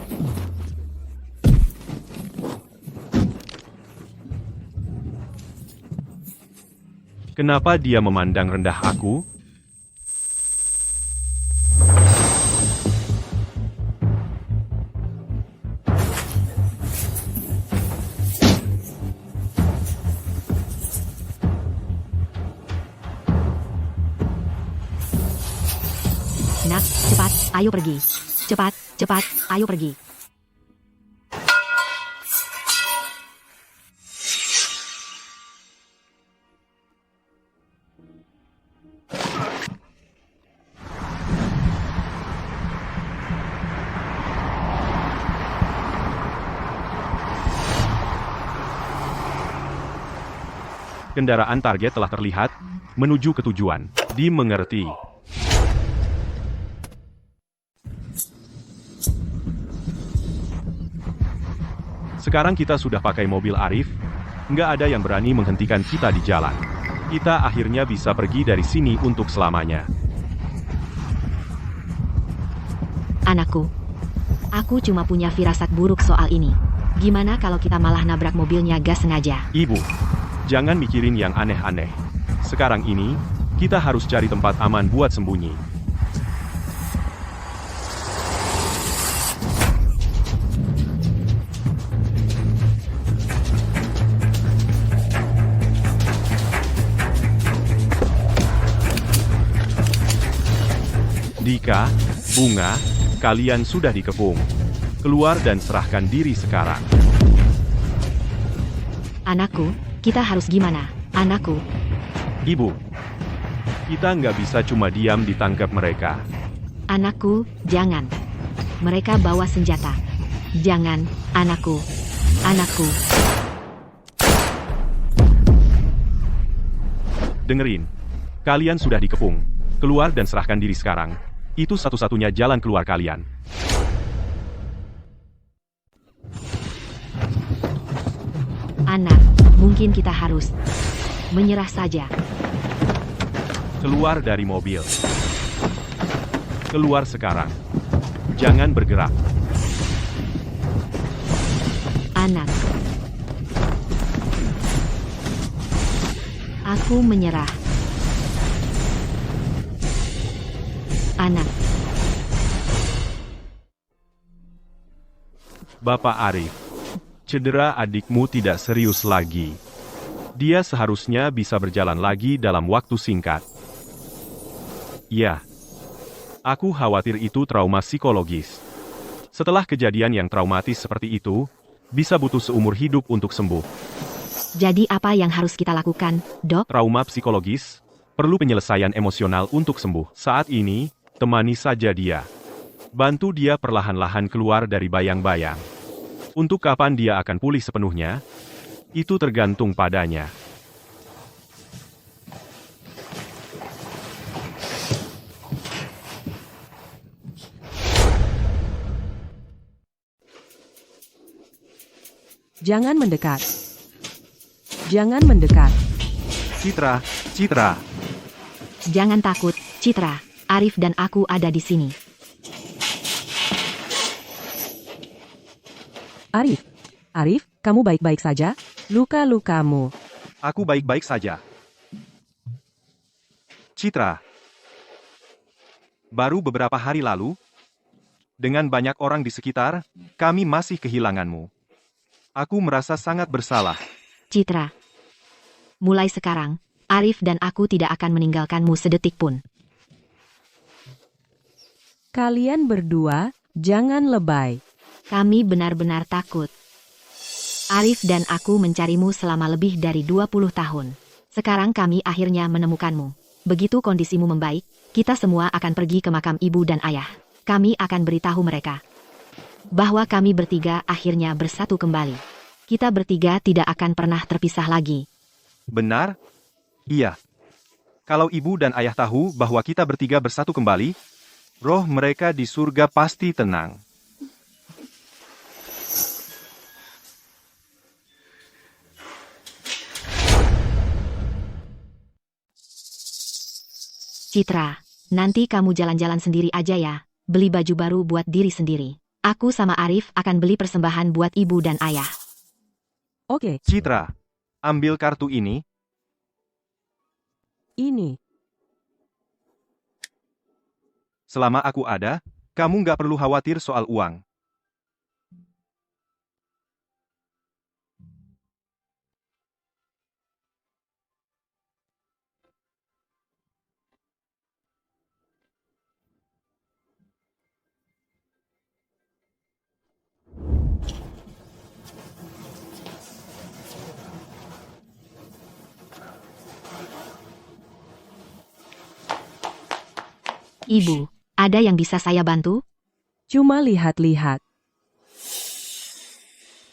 Kenapa dia memandang rendah aku? Nak, cepat, ayo pergi. Cepat, cepat, ayo pergi. Kendaraan target telah terlihat, menuju ke tujuan. Dimengerti. Sekarang kita sudah pakai mobil Arif, nggak ada yang berani menghentikan kita di jalan. Kita akhirnya bisa pergi dari sini untuk selamanya. Anakku, aku cuma punya firasat buruk soal ini. Gimana kalau kita malah nabrak mobilnya gas sengaja? Ibu, jangan mikirin yang aneh-aneh. Sekarang ini, kita harus cari tempat aman buat sembunyi. Dika, Bunga, kalian sudah dikepung. Keluar dan serahkan diri sekarang. Anakku, kita harus gimana? Anakku, Ibu, kita nggak bisa cuma diam ditangkap mereka. anakku, jangan. Mereka bawa senjata. Jangan, anakku. Anakku. Dengerin, kalian sudah dikepung. Keluar dan serahkan diri sekarang. Itu satu-satunya jalan keluar kalian. Anak, mungkin kita harus menyerah saja. Keluar dari mobil. Keluar sekarang. Jangan bergerak. Anak. Aku menyerah. Anak. Bapak Arif, cedera adikmu tidak serius lagi. Dia seharusnya bisa berjalan lagi dalam waktu singkat. Ya, aku khawatir itu trauma psikologis. Setelah kejadian yang traumatis seperti itu, bisa butuh seumur hidup untuk sembuh. Jadi apa yang harus kita lakukan, dok? Trauma psikologis, perlu penyelesaian emosional untuk sembuh. Saat ini, temani saja dia. Bantu dia perlahan-lahan keluar dari bayang-bayang. Untuk kapan dia akan pulih sepenuhnya, itu tergantung padanya. Jangan mendekat. Jangan mendekat. Citra, Citra. Jangan takut, Citra. Arif dan aku ada di sini. Arif, kamu baik-baik saja? Luka-lukamu. Aku baik-baik saja. Citra. Baru beberapa hari lalu, dengan banyak orang di sekitar, kami masih kehilanganmu. Aku merasa sangat bersalah. Citra. Mulai sekarang, Arif dan aku tidak akan meninggalkanmu sedetik pun. Kalian berdua, jangan lebay. Kami benar-benar takut. Arif dan aku mencarimu selama lebih dari 20 tahun. Sekarang kami akhirnya menemukanmu. Begitu kondisimu membaik, kita semua akan pergi ke makam ibu dan ayah. Kami akan beritahu mereka bahwa kami bertiga akhirnya bersatu kembali. Kita bertiga tidak akan pernah terpisah lagi. Benar? Iya. Kalau ibu dan ayah tahu bahwa kita bertiga bersatu kembali, roh mereka di surga pasti tenang. Citra, nanti kamu jalan-jalan sendiri aja ya. Beli baju baru buat diri sendiri. Aku sama Arif akan beli persembahan buat ibu dan ayah. Oke, Citra, ambil kartu ini. ini. Selama aku ada, kamu nggak perlu khawatir soal uang. Ibu, ada yang bisa saya bantu? Cuma lihat-lihat.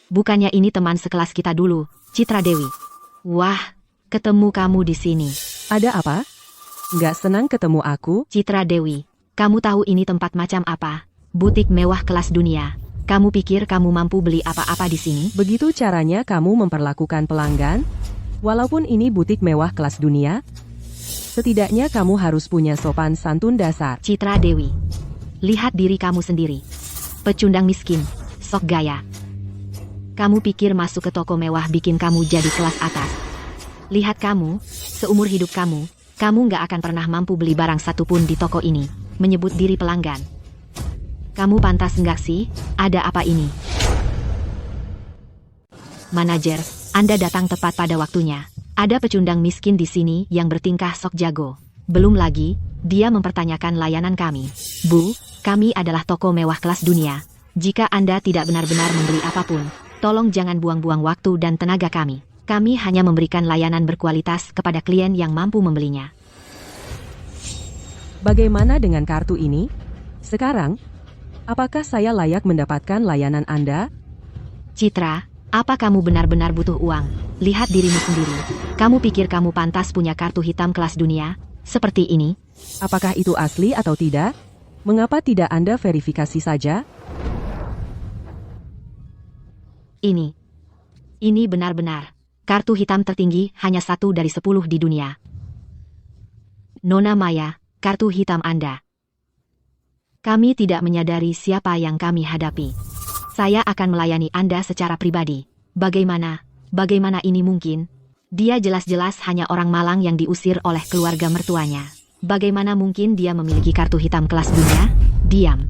Bukannya ini teman sekelas kita dulu, Citra Dewi. Wah, ketemu kamu di sini. Ada apa? Nggak senang ketemu aku? Citra Dewi, kamu tahu ini tempat macam apa? Butik mewah kelas dunia. Kamu pikir kamu mampu beli apa-apa di sini? Begitu caranya kamu memperlakukan pelanggan? Walaupun ini butik mewah kelas dunia, setidaknya kamu harus punya sopan santun dasar. Citra Dewi, lihat diri kamu sendiri. Pecundang miskin, sok gaya. Kamu pikir masuk ke toko mewah bikin kamu jadi kelas atas? Lihat kamu, seumur hidup kamu nggak akan pernah mampu beli barang satupun di toko ini. Menyebut diri pelanggan. Kamu pantas nggak sih? Ada apa ini? Manajer, Anda datang tepat pada waktunya. Ada pecundang miskin di sini yang bertingkah sok jago. Belum lagi, dia mempertanyakan layanan kami. Bu, kami adalah toko mewah kelas dunia. Jika Anda tidak benar-benar membeli apapun, tolong jangan buang-buang waktu dan tenaga kami. Kami hanya memberikan layanan berkualitas kepada klien yang mampu membelinya. Bagaimana dengan kartu ini? Sekarang, apakah saya layak mendapatkan layanan Anda? Citra, apa kamu benar-benar butuh uang? Lihat dirimu sendiri. Kamu pikir kamu pantas punya kartu hitam kelas dunia? Seperti ini? Apakah itu asli atau tidak? Mengapa tidak Anda verifikasi saja? Ini benar-benar. Kartu hitam tertinggi hanya 1 dari 10 di dunia. Nona Maya, kartu hitam Anda. Kami tidak menyadari siapa yang kami hadapi. Saya akan melayani Anda secara pribadi. Bagaimana ini mungkin? Dia jelas-jelas hanya orang malang yang diusir oleh keluarga mertuanya. Bagaimana mungkin dia memiliki kartu hitam kelas dunia? Diam.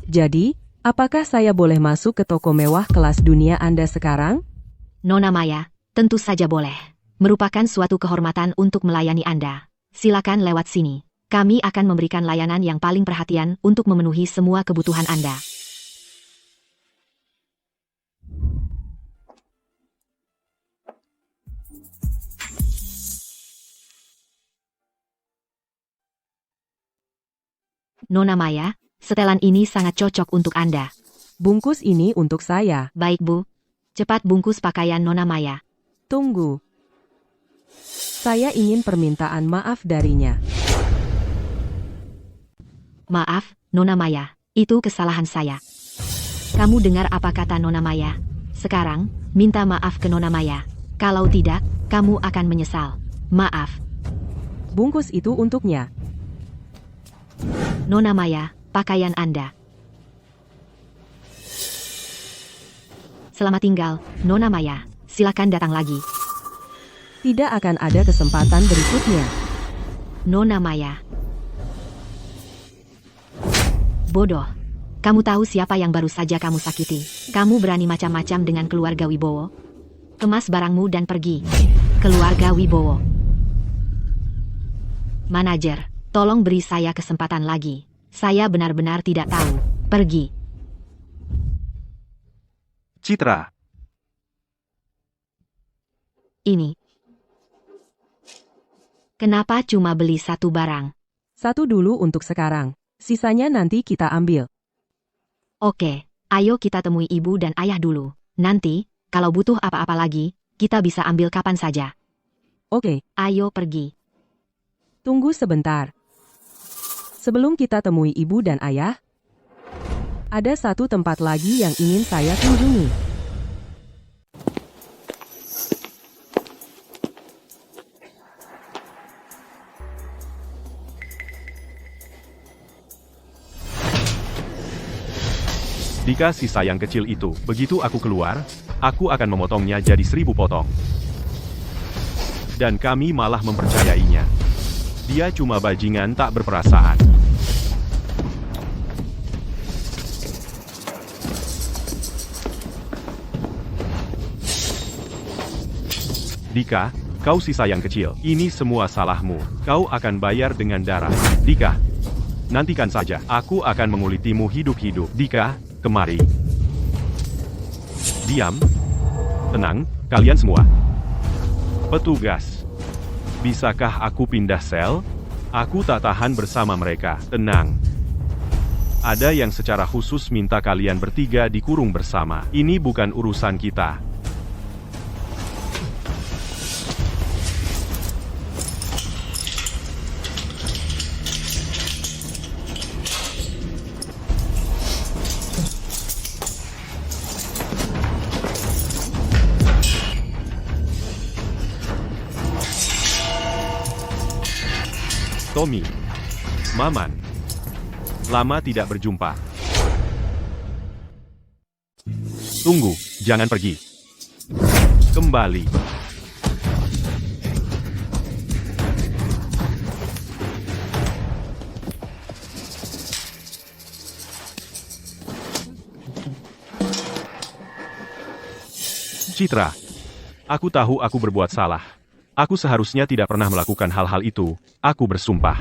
Jadi, apakah saya boleh masuk ke toko mewah kelas dunia Anda sekarang? Nona Maya, tentu saja boleh. Merupakan suatu kehormatan untuk melayani Anda. Silakan lewat sini. Kami akan memberikan layanan yang paling perhatian untuk memenuhi semua kebutuhan Anda. Nona Maya, setelan ini sangat cocok untuk Anda. Bungkus ini untuk saya. Baik, Bu. Cepat bungkus pakaian Nona Maya. Tunggu. Saya ingin permintaan maaf darinya. Maaf, Nona Maya. Itu kesalahan saya. Kamu dengar apa kata Nona Maya? Sekarang, minta maaf ke Nona Maya. Kalau tidak, kamu akan menyesal. Maaf. Bungkus itu untuknya. Nona Maya, pakaian Anda. Selamat tinggal, Nona Maya. Silakan datang lagi. Tidak akan ada kesempatan berikutnya. Nona Maya. Bodoh. Kamu tahu siapa yang baru saja kamu sakiti. Kamu berani macam-macam dengan keluarga Wibowo. Kemas barangmu dan pergi. Keluarga Wibowo. Manajer, tolong beri saya kesempatan lagi. Saya benar-benar tidak tahu. Pergi. Citra, Ini. Kenapa cuma beli satu barang? Satu dulu untuk sekarang. Sisanya nanti kita ambil. Oke, ayo kita temui ibu dan ayah dulu. Nanti, kalau butuh apa-apa lagi, kita bisa ambil kapan saja. Oke, Ayo pergi. tunggu sebentar. Sebelum kita temui ibu dan ayah, ada satu tempat lagi yang ingin saya kunjungi. Dika si sayang kecil itu, begitu aku keluar, aku akan memotongnya jadi 1000 potong. Dan kami malah mempercayainya. Dia cuma bajingan tak berperasaan. Dika, kau si sayang kecil, ini semua salahmu. Kau akan bayar dengan darah. Dika, nantikan saja, aku akan mengulitimu hidup-hidup. Dika, kemari. Diam. Tenang, kalian semua. Petugas. Bisakah aku pindah sel? Aku tak tahan bersama mereka. Tenang. Ada yang secara khusus minta kalian bertiga dikurung bersama. Ini bukan urusan kita. Tommy, Maman, lama tidak berjumpa. Tunggu, jangan pergi. Kembali. Citra, aku tahu aku berbuat salah. Aku seharusnya tidak pernah melakukan hal-hal itu. Aku bersumpah.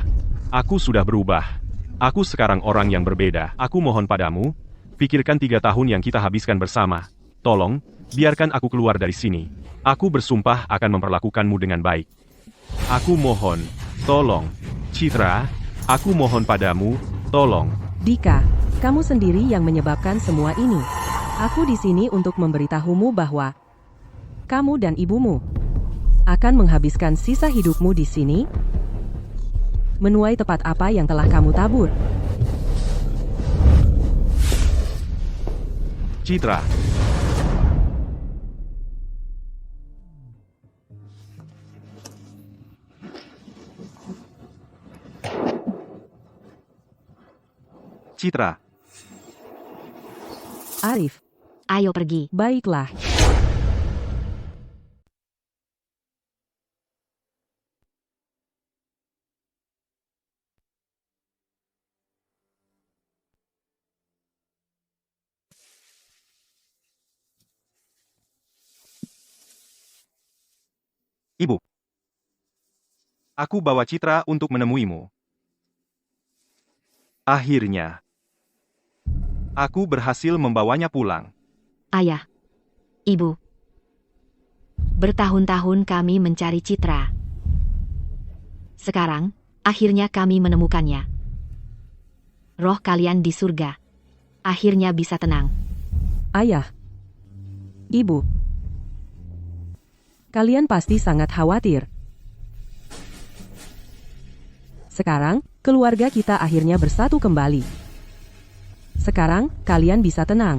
Aku sudah berubah. Aku sekarang orang yang berbeda. Aku mohon padamu, pikirkan 3 tahun yang kita habiskan bersama. Tolong, biarkan aku keluar dari sini. Aku bersumpah akan memperlakukanmu dengan baik. Aku mohon, tolong. Citra, aku mohon padamu, tolong. Dika, kamu sendiri yang menyebabkan semua ini. Aku di sini untuk memberitahumu bahwa kamu dan ibumu akan menghabiskan sisa hidupmu di sini, menuai tepat apa yang telah kamu tabur. Citra. Citra, Arif, Ayo pergi. baiklah. Ibu. Aku bawa Citra untuk menemuimu. Akhirnya, aku berhasil membawanya pulang. Ayah. Ibu. Bertahun-tahun kami mencari Citra. Sekarang, akhirnya kami menemukannya. roh kalian di surga akhirnya bisa tenang. Ayah. Ibu. Kalian pasti sangat khawatir. Sekarang, keluarga kita akhirnya bersatu kembali. Sekarang, kalian bisa tenang.